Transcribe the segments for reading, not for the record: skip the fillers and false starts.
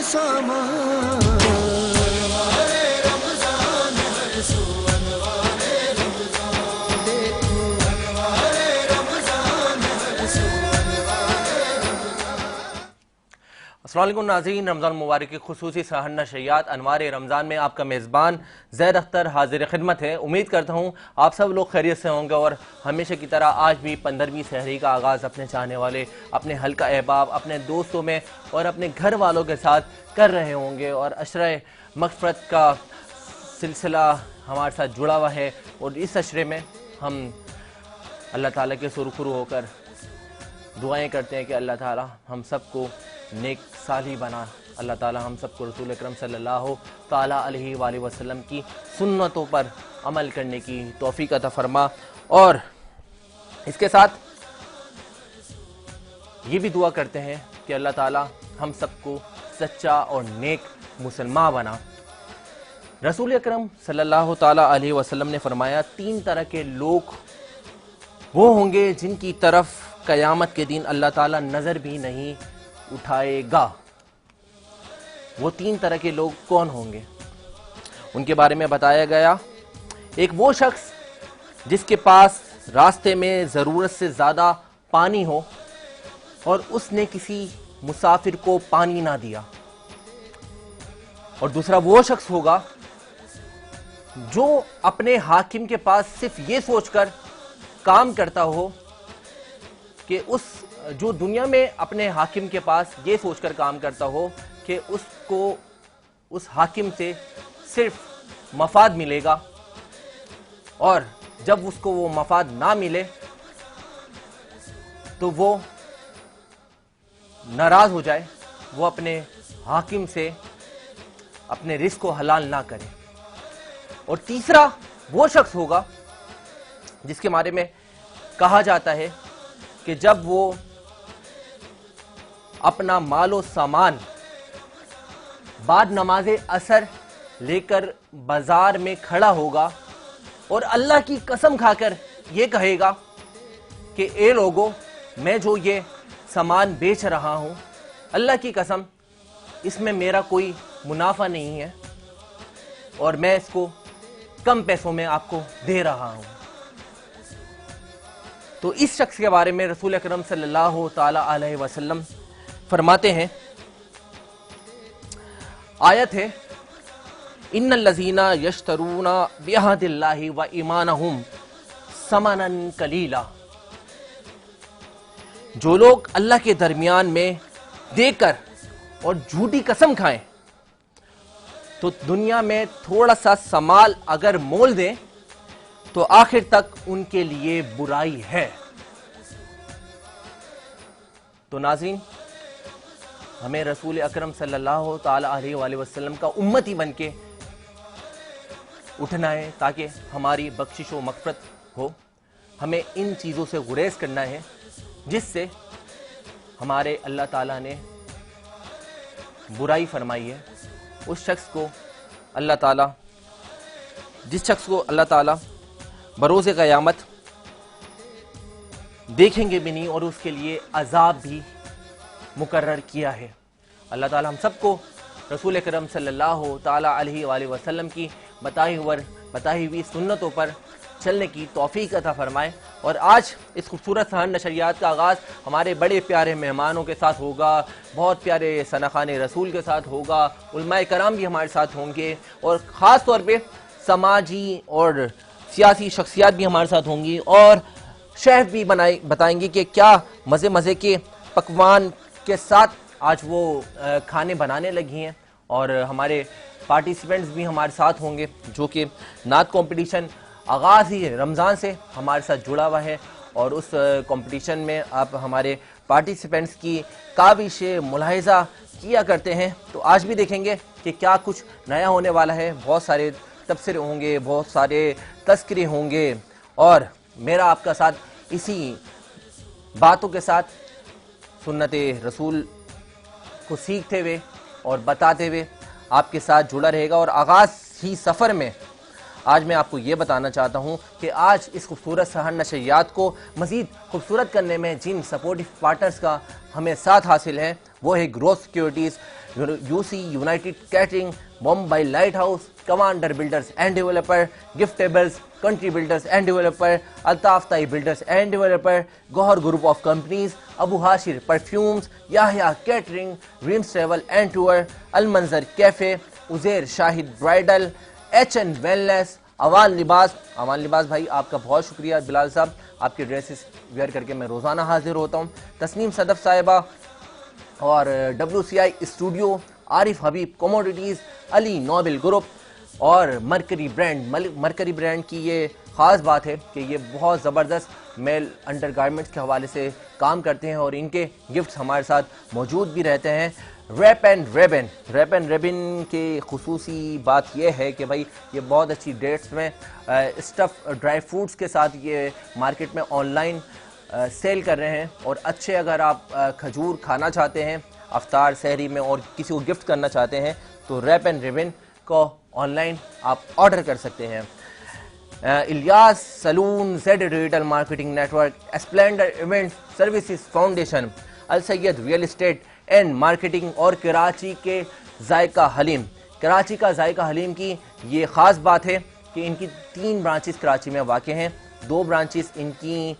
अस्सलाम वालेकुम नाज़रीन, रमज़ान मुबारक की खुसूसी सहन नशरियात अनवार रमज़ान में आपका मेज़बान ज़ैद अख्तर हाजिर खिदमत है। उम्मीद करता हूँ आप सब लोग खैरियत से होंगे और हमेशा की तरह आज भी 15वीं सहरी का आगाज़ अपने चाहने वाले, अपने हल्का अहबाब, अपने दोस्तों में और अपने घर वालों के साथ कर रहे होंगे और अशरे मग़फ़िरत का सिलसिला हमारे साथ जुड़ा हुआ है। और इस अशरे में हम अल्लाह ताला के सुरखुरू होकर दुआएँ करते हैं कि अल्लाह ताला हम सबको नेक साली बना, अल्लाह ताला हम सबको रसूल अकरम सल्लल्लाहु ताला अलैहि वसल्लम की सुन्नतों पर अमल करने की तौफीक अता फरमा। और इसके साथ ये भी दुआ करते हैं कि अल्लाह ताला हम सबको सच्चा और नेक मुसलमान बना। रसूल अकरम सल्लल्लाहु ताला अलैहि वसल्लम ने फरमाया 3 तरह के लोग वो होंगे जिनकी तरफ क़यामत के दिन अल्लाह ताला नज़र भी नहीं उठाएगा। वो 3 तरह के लोग कौन होंगे, उनके बारे में बताया गया। एक वो शख्स जिसके पास रास्ते में ज़रूरत से ज़्यादा पानी हो और उसने किसी मुसाफिर को पानी ना दिया। और दूसरा वो शख्स होगा जो अपने हाकिम के पास सिर्फ ये सोचकर काम करता हो कि जो दुनिया में अपने हाकिम के पास ये सोचकर काम करता हो कि उसको उस हाकिम से सिर्फ मफाद मिलेगा, और जब उसको वो मफाद ना मिले तो वो नाराज हो जाए, वो अपने हाकिम से अपने रिस्क को हलाल ना करे। और तीसरा वो शख्स होगा जिसके बारे में कहा जाता है कि जब वो अपना मालो सामान बाद नमाज़े असर लेकर बाजार में खड़ा होगा और अल्लाह की कसम खाकर ये कहेगा कि ए लोगों, मैं जो ये सामान बेच रहा हूं, अल्लाह की कसम इसमें मेरा कोई मुनाफा नहीं है और मैं इसको कम पैसों में आपको दे रहा हूं। तो इस शख्स के बारे में रसूल अकरम सल्लल्लाहु ताला अलैहि वसल्लम फरमाते हैं, आयत है, इन्नल लज़ीना यश्तरूना बिअहदिल्लाहि व ईमानहुम समनन कलीला। जो लोग अल्लाह के दरमियान में देकर और झूठी कसम खाएं तो दुनिया में थोड़ा सा समाल अगर मोल दें तो आखिर तक उनके लिए बुराई है। तो नाज़रीन, हमें रसूल अकरम सल्लल्लाहु ताला अलैहि वसल्लम का उम्मती बनके उठना है ताकि हमारी बख्शिश व मग़फ़िरत हो। हमें इन चीज़ों से गुरेज करना है जिससे हमारे अल्लाह ताला ने बुराई फरमाई है। उस शख्स को अल्लाह ताला, जिस शख्स को अल्लाह ताला बरोज़े क़यामत देखेंगे भी नहीं और उसके लिए अज़ाब भी मुकर्रर किया है। अल्लाह ताला हम सबको रसूल अकरम सल्लल्लाहु ताला अलैहि वसल्लम की बताई हुई सुन्नतों पर चलने की तौफीक अता फरमाए। और आज इस खूबसूरत सहन नशरियात का आगाज़ हमारे बड़े प्यारे मेहमानों के साथ होगा, बहुत प्यारे सनाखाने रसूल के साथ होगा, उलमाए कराम भी हमारे साथ होंगे और ख़ास तौर पे समाजी और सियासी शख्सियात भी हमारे साथ होंगी और शेफ भी बताएंगे कि क्या मज़े मज़े के पकवान के साथ आज वो खाने बनाने लगी हैं। और हमारे पार्टिसिपेंट्स भी हमारे साथ होंगे जो कि नात कंपटीशन आगाज़ ही रमज़ान से हमारे साथ जुड़ा हुआ है और उस कंपटीशन में आप हमारे पार्टिसिपेंट्स की काविश मुलाहिज़ा किया करते हैं। तो आज भी देखेंगे कि क्या कुछ नया होने वाला है। बहुत सारे तबसरे होंगे, बहुत सारे तस्करे होंगे और मेरा आपका साथ इसी बातों के साथ सुन्नत रसूल को सीखते हुए और बताते हुए आपके साथ जुड़ा रहेगा। और आगाज़ ही सफ़र में आज मैं आपको ये बताना चाहता हूँ कि आज इस खूबसूरत सहन नशरियात को मज़ीद खूबसूरत करने में जिन सपोर्टिव पार्टनर्स का हमें साथ हासिल है वो है growth securities, UC United Catering, Mumbai Lighthouse, Commander Builders and Developer, Giftables, Country Builders and Developer, Altaf Tai Builders and Developer, Gohar Group of Companies, Abu Hashir Perfumes, Yahya Catering, Dreams Travel and Tour, Al Manzar Cafe, Uzair Shahid Bridal, HN Wellness, Awan Libas भाई आपका बहुत शुक्रिया। बिलाल साहब आपके dresses where करके मैं रोज़ाना हाजिर होता हूँ। तस्नीम सदफ साहिबा और WCI स्टूडियो, आरिफ हबीब कमोडिटीज़, अली नोबल ग्रुप और मरकरी ब्रांड की ये ख़ास बात है कि ये बहुत ज़बरदस्त मेल अंडरगारमेंट्स के हवाले से काम करते हैं और इनके गिफ्ट्स हमारे साथ मौजूद भी रहते हैं। रैप एंड रेबिन की खुसूसी बात यह है कि भाई ये बहुत अच्छी डेट्स में स्टफ़ ड्राई फ्रूट्स के साथ ये मार्केट में ऑनलाइन सेल कर रहे हैं। और अच्छे अगर आप खजूर खाना चाहते हैं अफ्तार सहरी में और किसी को गिफ्ट करना चाहते हैं तो रैप एंड रेबिन को ऑनलाइन आप ऑर्डर कर सकते हैं। Ilyas salon, Z digital marketing network, splendour events services foundation, Al Syed real estate and marketing और कराची के जायका हलीम। कराची का जायका हलीम की ये ख़ास बात है कि इनकी 3 ब्रांचेस कराची में वाक़ हैं। 2 ब्रांचेस इनकी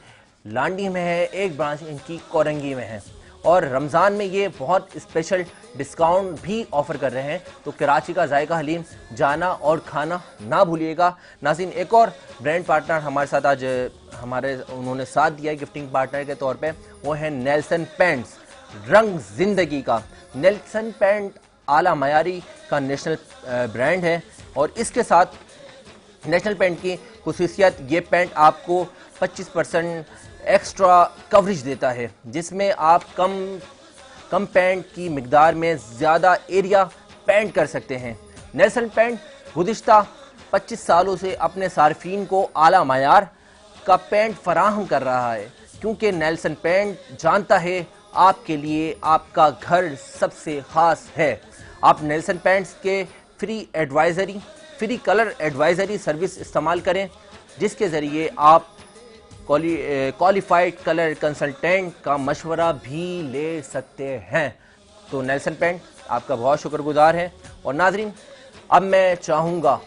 लांडी में है, 1 ब्रांच इनकी कोरंगी में है और रमज़ान में ये बहुत स्पेशल डिस्काउंट भी ऑफ़र कर रहे हैं। तो कराची का जायका हलीम जाना और खाना ना भूलिएगा। नाज़रीन, एक और ब्रांड पार्टनर हमारे साथ आज उन्होंने साथ दिया है गिफ्टिंग पार्टनर के तौर पे, वो है नेल्सन पेंट्स, रंग जिंदगी का। नेल्सन पेंट आला मयारी का नेशनल ब्रांड है और इसके साथ नेशनल पेंट की खुसूसियत, ये पेंट आपको 25% एक्स्ट्रा कवरेज देता है जिसमें आप कम पेंट की मिकदार में ज़्यादा एरिया पेंट कर सकते हैं। नेल्सन पेंट गुज़िश्ता 25 सालों से अपने सार्फिन को आला मयार का पेंट फराहम कर रहा है, क्योंकि नेल्सन पेंट जानता है आपके लिए आपका घर सबसे ख़ास है। आप नेल्सन पेंट्स के फ्री कलर एडवाइजरी सर्विस इस्तेमाल करें, जिसके ज़रिए आप क्वालिफाइड कलर कंसल्टेंट का मशवरा भी ले सकते हैं। तो नेल्सन पेंट आपका बहुत शुक्रगुजार है। और नाजरीन, अब मैं चाहूँगा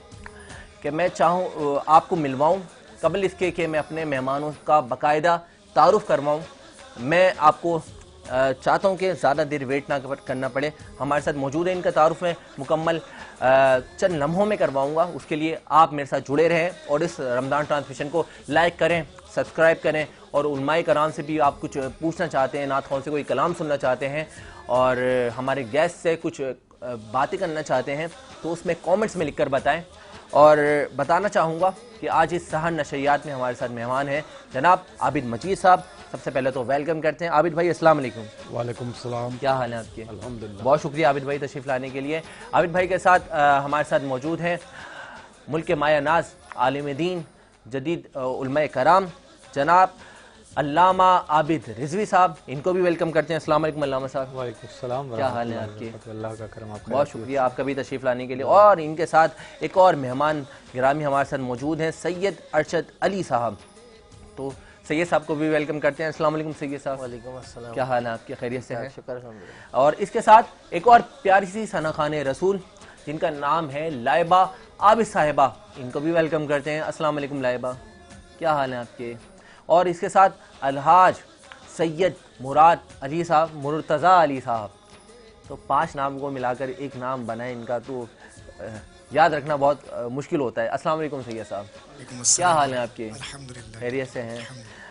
कि आपको मिलवाऊँ कबल इसके कि मैं अपने मेहमानों का बाकायदा तारुफ करवाऊँ। मैं आपको चाहता हूँ कि ज़्यादा देर वेट ना करना पड़े। हमारे साथ मौजूद है, इनका तारुफ मैं मुकम्मल चंद लम्हों में करवाऊँगा। उसके लिए आप मेरे साथ जुड़े रहें और इस रमज़ान ट्रांसमिशन को लाइक करें, सब्सक्राइब करें और उलमाए कराम से भी आप कुछ पूछना चाहते हैं, नात खौन से कोई कलाम सुनना चाहते हैं और हमारे गेस्ट से कुछ बातें करना चाहते हैं तो उसमें कमेंट्स में लिखकर बताएं। और बताना चाहूँगा कि आज इस सहर नशरियात में हमारे साथ मेहमान हैं जनाब आबिद मजीद साहब। सबसे पहले तो वेलकम करते हैं आबिद भाई। अस्सलाम वालेकुम। वालेकुम सलाम। क्या हाल है आपके? अल्हम्दुलिल्लाह। बहुत शुक्रिया आबिद भाई तशरीफ़ लाने के लिए। आबिद भाई के साथ हमारे साथ मौजूद हैं मुल्क के माया नाज, आलिम दीन, जदीद उलमाए कराम जनाब अल्लामा आबिद रिजवी साहब। इनको भी वेलकम करते हैं। अस्सलाम वालेकुम अल्लामा साहब। वालेकुम सलाम। क्या हाल है आपके? अल्लाह का करम। आपका बहुत शुक्रिया आपका भी तशरीफ़ लाने के लिए। और इनके साथ एक और मेहमान गिरामी हमारे साथ मौजूद हैं सैयद अरशद अली साहब। तो सैयद साहब को भी वेलकम करते हैं। अस्सलाम वालेकुम सैयद साहब। वालेकुम अस्सलाम। क्या हाल है आपके? खैरियत से हैं? शुक्र अल्हम्दुलिल्लाह। और इसके साथ एक और प्यारी सी सना खाने रसूल जिनका नाम है लाइबा आबिद साहिबा, इनको भी वेलकम करते हैं। अस्सलाम वालेकुम लाइबा, क्या हाल है आपके? और इसके साथ अलहाज सैयद मुराद अली साहब, मुर्तज़ा अली साहब। तो 5 नाम को मिलाकर एक नाम बना है इनका, तो याद रखना बहुत मुश्किल होता है। अस्सलाम वालेकुम सैयद साहब, क्या हाल है आपके? खैरियत से हैं?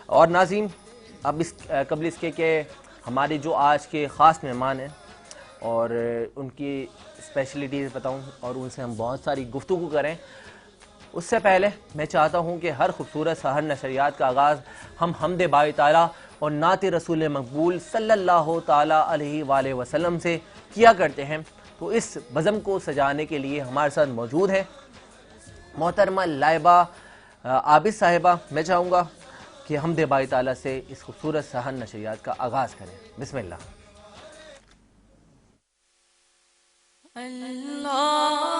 और नाज़रीन, अब इस कबल इसके के हमारे जो आज के ख़ास मेहमान हैं और उनकी स्पेशलिटीज़ बताऊं और उनसे हम बहुत सारी गुफ्तगू करें, उससे पहले मैं चाहता हूं कि हर खूबसूरत सहर नशरियात का आगाज़ हम हमदे बाई ताला और नाते रसूल मकबूल सल्लल्लाहु ताला अलैहि वसल्लम से किया करते हैं। तो इस बज़म को सजाने के लिए हमारे साथ मौजूद है मोहतरमा लाइबा आबिद साहिबा। मैं चाहूँगा कि हमदे बाई ताला से इस खूबसूरत सहर नशरियात का आगाज़ करें। बिस्मिल्लाह। अल्लाह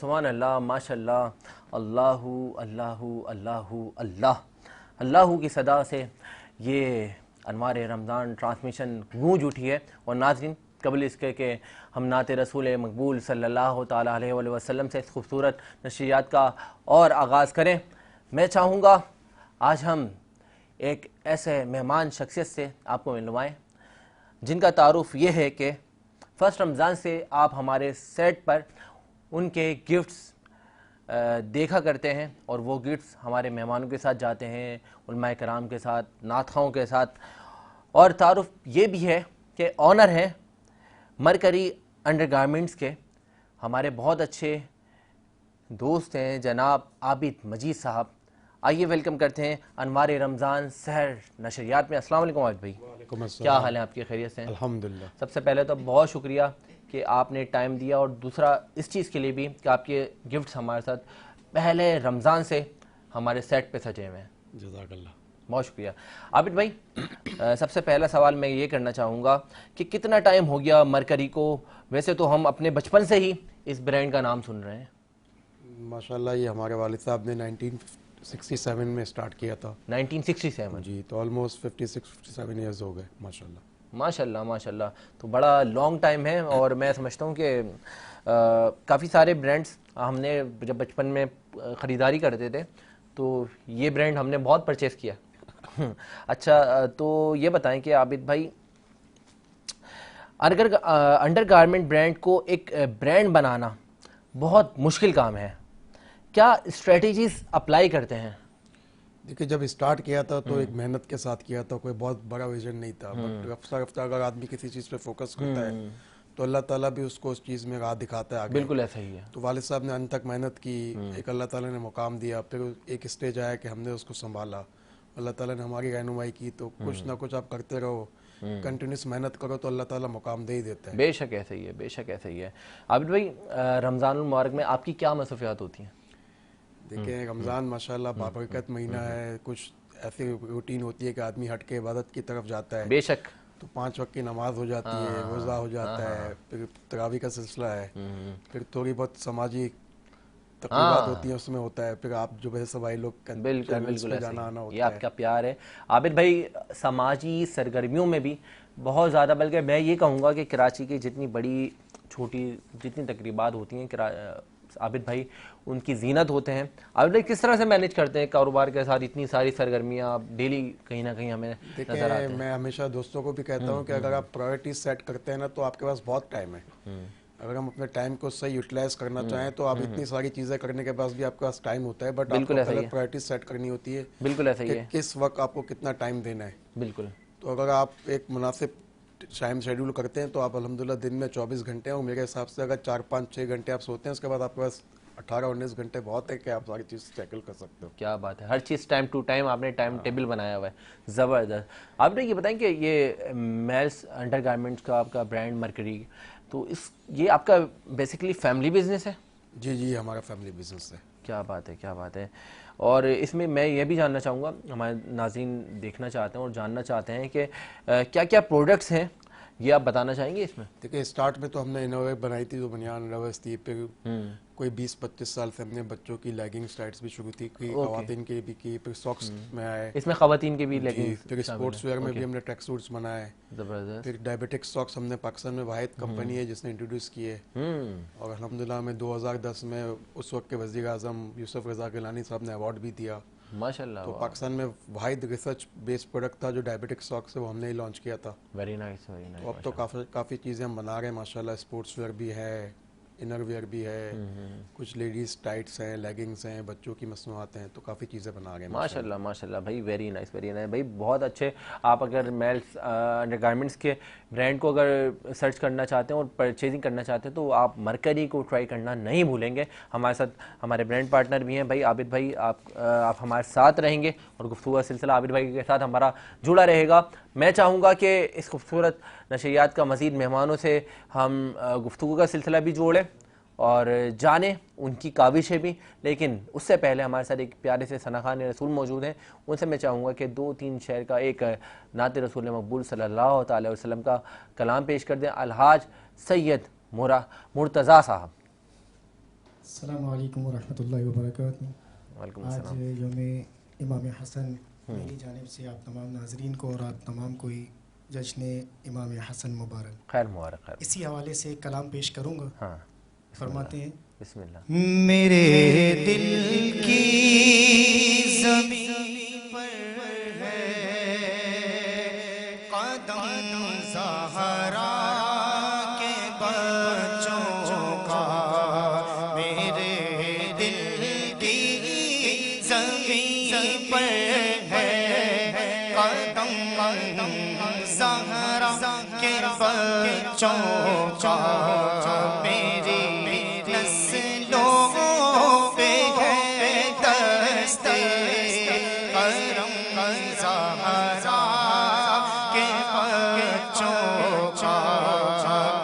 सुभान अल्लाह, माशाल्लाह, अल्लाहु अल्लाहु अल्लाहु अल्लाह। अल्लाहु की सदा से ये अनवार रमज़ान ट्रांसमिशन गूंज उठी है। और नाज़रीन, कबल इसके कि हम नात रसूल मकबूल सल्लल्लाहु ताला अलैहि वसल्लम से इस खूबसूरत नशरियात का और आगाज़ करें, मैं चाहूँगा आज हम एक ऐसे मेहमान शख्सियत से आपको मिलवाएँ जिनका तारुफ ये है कि फ़र्स्ट रमज़ान से आप हमारे सेट पर उनके गिफ्ट्स देखा करते हैं और वो गिफ्ट्स हमारे मेहमानों के साथ जाते हैं, उलमाए कराम के साथ, नातखाओं के साथ। और तारुफ ये भी है कि ऑनर हैं मरकरी अंडरगारमेंट्स के हमारे बहुत अच्छे दोस्त हैं जनाब आबिद मजीद साहब। आइए वेलकम करते हैं अनवार रमज़ान सहर नशरियात में। अस्सलाम वालेकुम आबिद भाई, क्या हाल है आपकी? खैरियत से? अल्हम्दुलिल्लाह। सबसे पहले तो बहुत शुक्रिया कि आपने टाइम दिया, और दूसरा इस चीज़ के लिए भी कि आपके गिफ्ट्स हमारे साथ पहले रमज़ान से हमारे सेट पे सजे हुए हैं। जज़ाकल्लाह। बहुत शुक्रिया आबिद भाई। सबसे पहला सवाल मैं ये करना चाहूँगा कि कितना टाइम हो गया मरकरी को? वैसे तो हम अपने बचपन से ही इस ब्रांड का नाम सुन रहे हैं। माशाल्लाह ये हमारे वालिद साहब ने 1967 में स्टार्ट किया था। 1967 जी, तो ऑलमोस्ट 56-57 ईयर्स हो गए माशाल्लाह। माशाल्लाह माशाल्लाह, तो बड़ा लॉन्ग टाइम है। और मैं समझता हूँ कि काफ़ी सारे ब्रांड्स हमने जब बचपन में ख़रीदारी करते थे तो ये ब्रांड हमने बहुत परचेज़ किया। अच्छा, तो ये बताएं कि आबिद भाई, अगर अंडर गारमेंट ब्रांड को एक ब्रांड बनाना बहुत मुश्किल काम है, क्या स्ट्रेटजीज अप्लाई करते हैं? देखिए, जब स्टार्ट किया था तो एक मेहनत के साथ किया था, कोई बहुत बड़ा विजन नहीं था। बट रफ्ता रफ्ता अगर आदमी किसी चीज़ पे फोकस करता है तो अल्लाह ताला भी उसको उस चीज़ में राह दिखाता है आगे। बिल्कुल ऐसा ही है। तो वालिद साहब ने अंत तक मेहनत की, एक अल्लाह ताला ने मुकाम दिया, फिर एक स्टेज आया कि हमने उसको संभाला, अल्लाह ताला ने हमारी रहनुमाई की। तो कुछ ना कुछ आप करते रहो, कंटिन्यूस मेहनत करो तो अल्लाह ताला मुकाम दे ही देता है। बेशक ऐसा ही है, बेशक ऐसा ही है। आबिद भाई, रमज़ानुल मुबारक में आपकी क्या मसरूफियात होती हैं? देखिए, रमज़ान माशाल्लाह बाबरकत महीना है। कुछ ऐसी रूटीन होती है कि आदमी हट के इबादत की तरफ जाता है। बेशक। तो 5 वक्त की नमाज हो जाती है, रोज़ा हो जाता है, फिर तरावी का सिलसिला है, फिर थोड़ी बहुत समाजी तकरीबात होती हैं, उसमें होता है, फिर आप जो है सब भाई लोग बिल्कुल बिल्कुल जाना आना ये होता है। आपका प्यार है। आबिद भाई, समाजी सरगर्मियों में भी बहुत ज़्यादा, बल्कि मैं ये कहूँगा कि कराची की जितनी बड़ी छोटी जितनी तकरीबात होती हैं, आबिद भाई उनकी जीनत होते हैं। आबिद भाई, किस तरह से मैनेज करते हैं कारोबार के साथ इतनी सारी सरगर्मियाँ? डेली कहीं ना कहीं हमें नजर आते देखिए, हैं। मैं हमेशा दोस्तों को भी कहता हूँ कि अगर आप प्रायोरिटी सेट करते हैं ना तो आपके पास बहुत टाइम है। अगर हम अपने टाइम को सही यूटिलाइज करना चाहें तो आप इतनी सारी चीज़ें करने के बाद भी आपके पास टाइम होता है, बट आपको पहले प्रायोरिटी सेट करनी होती है। बिल्कुल ऐसा ही है। किस वक्त आपको कितना टाइम देना है। बिल्कुल। तो अगर आप एक मुनासिब टाइम शेड्यूल करते हैं तो आप अल्हम्दुलिल्लाह दिन में 24 घंटे हैं, और मेरे हिसाब से अगर 4-5-6 घंटे आप सोते हैं, उसके बाद आपके पास 18-19 घंटे बहुत है कि आप सारी चीज़ टैकल कर सकते हो। क्या बात है, हर चीज़ टाइम टू टाइम आपने टाइम टेबल बनाया हुआ है। ज़बरदस्त। आपने ये बताएं कि ये मेल्स अंडर गारमेंट्स का आपका ब्रांड मरकरी, तो ये आपका बेसिकली फैमिली बिजनेस है? जी जी, हमारा फैमिली बिजनेस है। क्या बात है, क्या बात है। और इसमें मैं ये भी जानना चाहूँगा, हमारे नाज़रीन देखना चाहते हैं और जानना चाहते हैं कि क्या क्या प्रोडक्ट्स हैं, ये आप बताना चाहेंगे इसमें? देखिए, स्टार्ट में तो हमने इनोवेट बनाई थी, जो बनियान रवर्स थी। फिर कोई 20-25 साल से हमने बच्चों की लेगिंग्स टाइट्स भी शुरू की, खवातीन के लिए भी की। फिर सॉक्स में आए, इसमें खवातीन के भी जी, लेगिंग्स, फिर स्पोर्ट्स वेयर में भी हमने ट्रैक सूट्स बनाए। ज़बरदस्त। फिर डायबिटिक सॉक्स हमने पाकिस्तान में वाहिद कंपनी है जिसने इंट्रोड्यूस किए। और अल्हम्दुलिल्लाह में 2010 में उस वक्त के वज़ीर आज़म यूसुफ रज़ा गिलानी साहब ने अवार्ड भी दिया। माशाल्लाह। तो पाकिस्तान में वाहिद रिसर्च बेस्ड प्रोडक्ट था जो डायबिटिक सॉक्स है, वो हमने ही लॉन्च किया था। Very nice, very nice. तो अब तो काफ़ी चीज़ें हम बना रहे हैं माशाल्लाह। स्पोर्ट्स वेयर भी है, इनर वेयर भी है, कुछ लेडीज़ टाइट्स हैं, लेगिंग्स हैं, बच्चों की मसनूआत हैं, तो काफ़ी चीज़ें बना रहे हैं माशाल्लाह माशाल्लाह भाई। वेरी नाइस, वेरी नाइस भाई, बहुत अच्छे। आप अगर मेल्स अंडरगारमेंट्स के ब्रांड को अगर सर्च करना चाहते हैं और परचेजिंग करना चाहते हैं तो आप मरकरी को ट्राई करना नहीं भूलेंगे। हमारे साथ हमारे ब्रांड पार्टनर भी हैं भाई आबिद भाई, आप हमारे साथ रहेंगे और गुफ्तगू का सिलसिला आबिद भाई के साथ हमारा जुड़ा रहेगा। मैं चाहूँगा कि इस खूबसूरत नशरियात का मज़ीद मेहमानों से हम गुफ्तगू का सिलसिला भी जोड़ें और जाने उनकी काविशें भी, लेकिन उससे पहले हमारे साथ एक प्यारे से सनाखान रसूल मौजूद हैं। उनसे मैं चाहूँगा कि 2-3 शेर का एक नात रसूल मकबूल सल्लल्लाहु अलैहि वसल्लम का कलाम पेश कर दें। अलहाज सैयद मुर्तज़ा साहब। अस्सलामु अलैकुम वरहमतुल्लाहि वबरकातुहू। वालेकुम आज अस्सलाम। यौम इमाम हसन, मेरी जानिब से आप तमाम नाजरीन को और आप तमाम को जश्न इमाम हसन मुबारक। खैर मुबारक, खैर। इसी हवाले से एक कलाम पेश करूँगा। हाँ, फरमाते हैं, बिस्मिल्लाह। मेरे दिल की ज़मीन पर है कदम ज़हरा के बच्चों का। मेरे दिल की ज़मीन पर है कदम ज़हरा के बच्चों का। मेरी नस्लों पे है दस्ते करम ज़हरा के बच्चों का।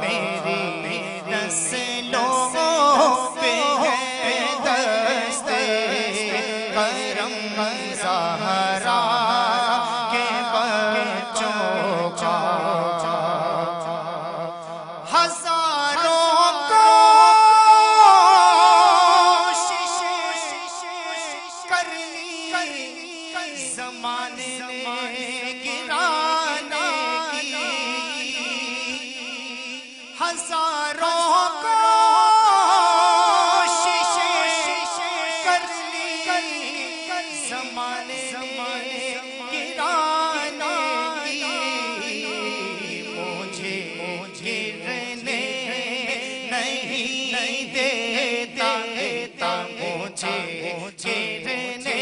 मेरी नस्लों पे है दस्ते करम ज़हरा के बच्चों का। हजारों कोशिश कर ली ज़माने ने गिराने की। हजारों कोशिश कर ली ज़माने ने गिराने की। मुझे गिरने नहीं देता, मुझे गिरने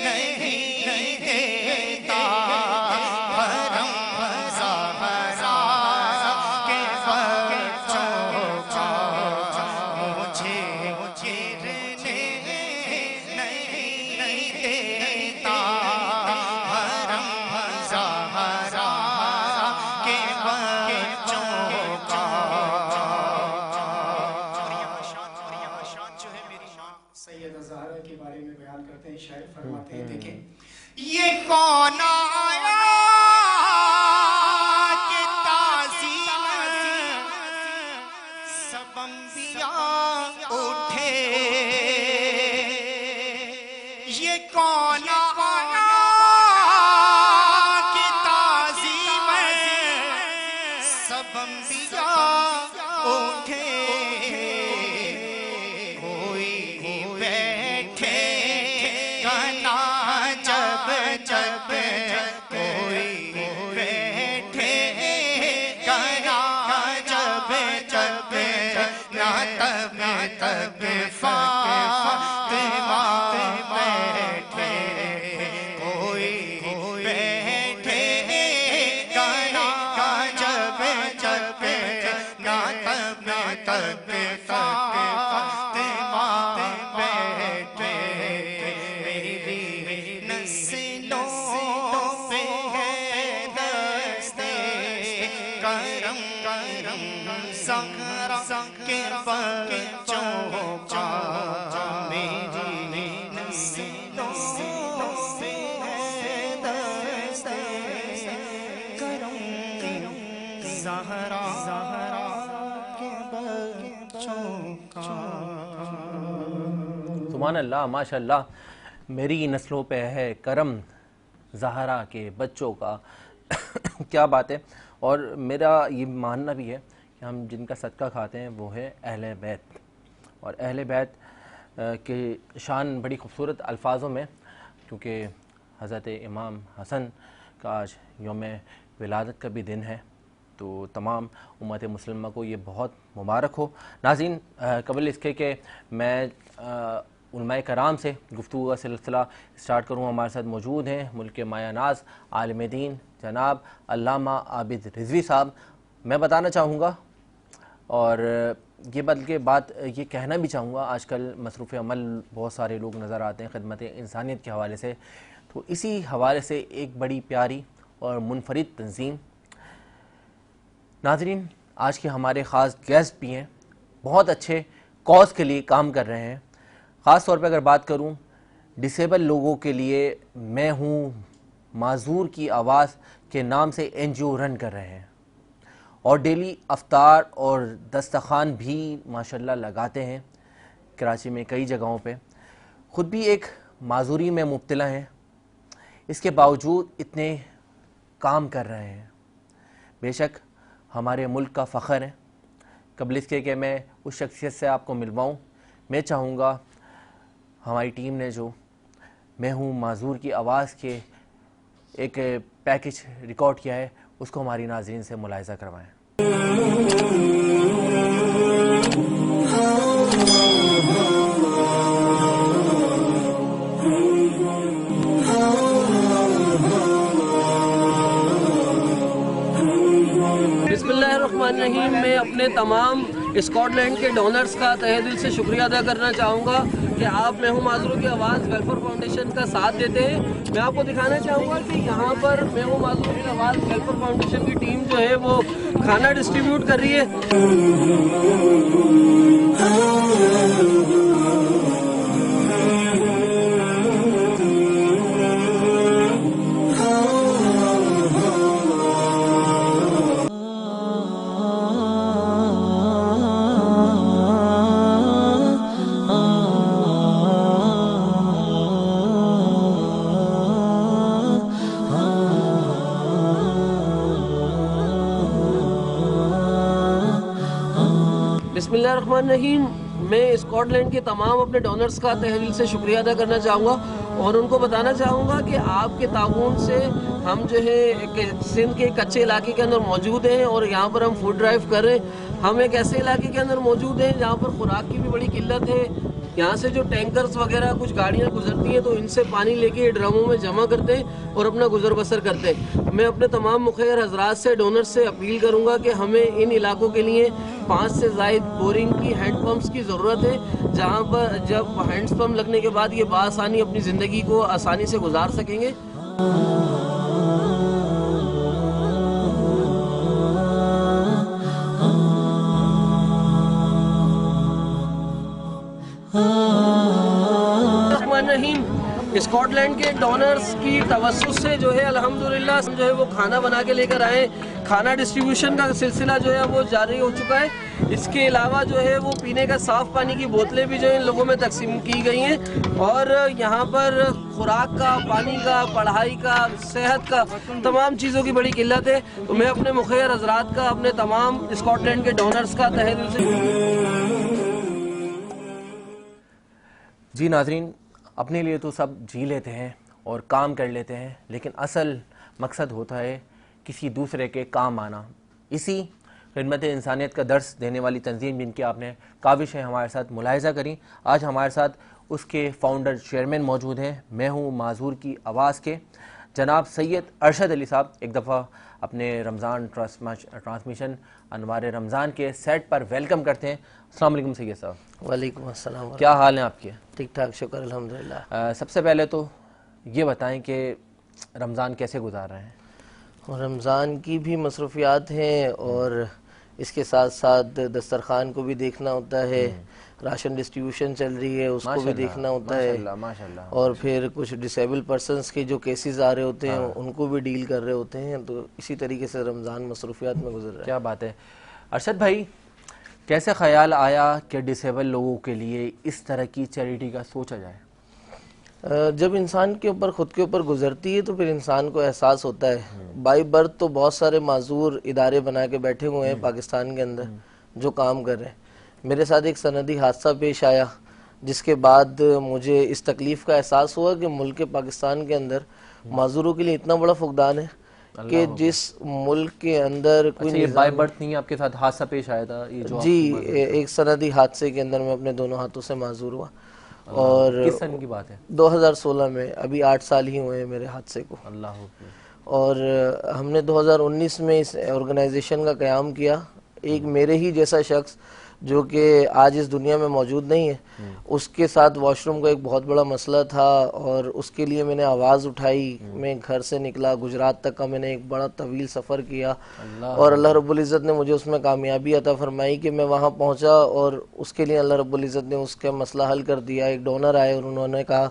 नहीं देता। करम ज़हरा के बच्चों का। मुझे गिरने नहीं देता। करम ज़हरा के बच्चों का। जो है मेरी माँ सैयदा ज़हरा के बारे में बयान करते हैं, शायर फरमाते हैं, देखें ये कौन आया कि ताज़ीम सब अंबिया उठे। ये कौन आया कि ताज़ीम सब अंबिया उठे। बैठे गाना जब जब कोई बैठे गाना जब जब ना तब तब फातिमा बैठे। कोई बैठे गाना जब जब ना तब तब फातिमा बैठे। मेरी नस्लों पे है दस्ते करम ज़हरा के बच्चों का। मेरी नस्लों पे है दस्ते करम ज़हरा के बच्चों का। सुभान अल्लाह, माशाअल्लाह। मेरी नस्लों पे है करम ज़हरा के बच्चों का। क्या बात है। और मेरा ये मानना भी है कि हम जिनका सदका खाते हैं वो है अहले बैत। और अहले बैत के शान बड़ी खूबसूरत अल्फाजों में, क्योंकि हज़रत इमाम हसन का आज यौम विलादत का भी दिन है, तो तमाम उम्मत मुसलिमा को ये बहुत मुबारक हो। नाज़रीन, कबल इसके कि मैं उलमाए कराम से गुफ्तगू का सिलसिला स्टार्ट करूँ, हमारे साथ मौजूद हैं मुल्क मायानाज़ आलिम दीन जनाब अल्लामा आबिद रिजवी साहब। मैं बताना चाहूँगा और ये बल्कि बात ये कहना भी चाहूँगा, आजकल मसरूफ़ अमल बहुत सारे लोग नज़र आते हैं खिदमत इंसानियत के हवाले से, तो इसी हवाले से एक बड़ी प्यारी और मुनफरिद तंजीम। नाज़रीन, आज के हमारे ख़ास गेस्ट भी हैं, बहुत अच्छे कॉज के लिए काम कर रहे हैं। ख़ास तौर पर अगर बात करूं डिसेबल लोगों के लिए, मैं हूं माजूर की आवाज़ के नाम से NGO रन कर रहे हैं और डेली अफ्तार और दस्तखान भी माशाल्लाह लगाते हैं। कराची में कई जगहों पे, ख़ुद भी एक माजूरी में मुब्तला हैं, इसके बावजूद इतने काम कर रहे हैं। बेशक हमारे मुल्क का फ़ख्र है। कबल इसके कि मैं उस शख्सियत से आपको मिलवाऊँ, मैं चाहूँगा हमारी टीम ने जो मैं हूँ माजूर की आवाज़ के एक पैकेज रिकॉर्ड किया है, उसको हमारी नाज़रीन से मुलाहिज़ा करवाएँ। बिस्मिल्लाहिर्रहमानिर्रहीम। मैं अपने तमाम स्कॉटलैंड के डोनर्स का तहे दिल से शुक्रिया अदा करना चाहूँगा कि आप मैं हूँ माजूरों की आवाज़ वेलफेयर फाउंडेशन का साथ देते हैं। मैं आपको दिखाना चाहूँगा कि यहाँ पर मैं हूँ माजूरों की आवाज़ वेलफेयर फाउंडेशन की टीम जो है वो खाना डिस्ट्रीब्यूट कर रही है। बिस्मिल्लाहिर्रहमानिर्रहीम। मैं स्कॉटलैंड के तमाम अपने डोनर्स का तहे दिल से शुक्रिया अदा करना चाहूँगा और उनको बताना चाहूँगा कि आपके ताउन से हम जो है सिंध के कच्चे इलाके के अंदर मौजूद हैं और यहाँ पर हम फूड ड्राइव कर रहे हैं। हम एक ऐसे इलाके के अंदर मौजूद हैं जहाँ पर खुराक की भी बड़ी किल्लत है। यहाँ से जो टैंकर्स वगैरह कुछ गाड़ियाँ गुजरती हैं तो इनसे पानी लेके ड्रमों में जमा करते हैं और अपना गुजर बसर करते हैं। मैं अपने तमाम मुखैर हजरात से डोनर्स से अपील करूँगा कि हमें इन इलाकों के लिए 5 से ज़ायद बोरिंग की हैंडपम्प्स की ज़रूरत है, जहाँ पर जब हैंडपम्प लगने के बाद ये बासानी अपनी ज़िंदगी को आसानी से गुजार सकेंगे। स्कॉटलैंड के डोनर्स की तवस्सुस से जो है अल्हम्दुलिल्लाह जो है वो खाना बना के लेकर आए। खाना डिस्ट्रीब्यूशन का सिलसिला जो है वो जारी हो चुका है। इसके अलावा जो है वो पीने का साफ़ पानी की बोतलें भी जो इन लोगों में तकसीम की गई हैं और यहाँ पर खुराक का, पानी का, पढ़ाई का, सेहत का, तमाम चीज़ों की बड़ी किल्लत है। तो मैं अपने मुखैर हजरात का, अपने तमाम स्कॉटलैंड के डोनर्स का तहे दिल से जी नाज़रीन, अपने लिए तो सब जी लेते हैं और काम कर लेते हैं, लेकिन असल मकसद होता है किसी दूसरे के काम आना। इसी खिदमत इंसानियत का दर्स देने वाली तंजीम जिनकी आपने काविशें हमारे साथ मुलाहिज़ा करी, आज हमारे साथ उसके फाउंडर चेयरमैन मौजूद हैं। मैं हूँ माजूर की आवाज़ के जनाब सैयद अरशद अली साहब। एक दफ़ा अपने रमज़ान ट्रांसमिशन अनवार रमज़ान के सेट पर वेलकम करते हैं। अस्सलाम वालेकुम सैयद साहब। वालेकुम अस्सलाम। क्या हाल है आपके? ठीक ठाक, शुक्र अल्हम्दुलिल्लाह। सबसे पहले तो ये बताएं कि रमज़ान कैसे गुजार रहे हैं? रमज़ान की भी मसरूफियात हैं और इसके साथ साथ दस्तरखान को भी देखना होता है, राशन डिस्ट्रीब्यूशन चल रही है उसको भी देखना होता है, माशाल्लाह। और फिर कुछ डिसेबल पर्सनस के जो केसेस आ रहे होते हैं उनको भी डील कर रहे होते हैं। तो इसी तरीके से रमज़ान मसरूफियात में गुजर रहा है। क्या बात है। अरशद भाई, कैसे ख्याल आया कि डिसेबल लोगों के लिए इस तरह की चैरिटी का सोचा जाए? जब इंसान के ऊपर खुद के ऊपर गुजरती है तो फिर इंसान को एहसास होता है। बाई बर्थ तो बहुत सारे माजूर इदारे बना के बैठे हुए हैं पाकिस्तान के अंदर जो काम कर रहे हैं। मेरे साथ एक सनदी हादसा पेश आया जिसके बाद मुझे इस तकलीफ़ का एहसास हुआ कि मुल्क पाकिस्तान के अंदर माजूरों के लिए इतना बड़ा फुकदान है कि जिस मुल्क के अंदर कोई ये बाय बर्थ नहीं, आपके साथ हादसा पेश आया था ये जो जी, एक सनदी हादसे के अंदर मैं अपने दोनों हाथों से माजूर हुआ। और किस सन की बात है? 2016 में, अभी 8 साल ही हुए हैं मेरे हादसे को। अल्लाह। और हमने 2019 में इस ऑर्गेनाइजेशन का क़याम किया। एक मेरे ही जैसा शख्स जो कि आज इस दुनिया में मौजूद नहीं है, उसके साथ वॉशरूम का एक बहुत बड़ा मसला था और उसके लिए मैंने आवाज़ उठाई। मैं घर से निकला, गुजरात तक का मैंने एक बड़ा तवील सफ़र किया और अल्लाह रब्बुल इज़्ज़त ने मुझे उसमें कामयाबी अता फरमाई कि मैं वहाँ पहुँचा और उसके लिए अल्लाह रब्बुल इज़्ज़त ने उसका मसला हल कर दिया। एक डोनर आए और उन्होंने कहा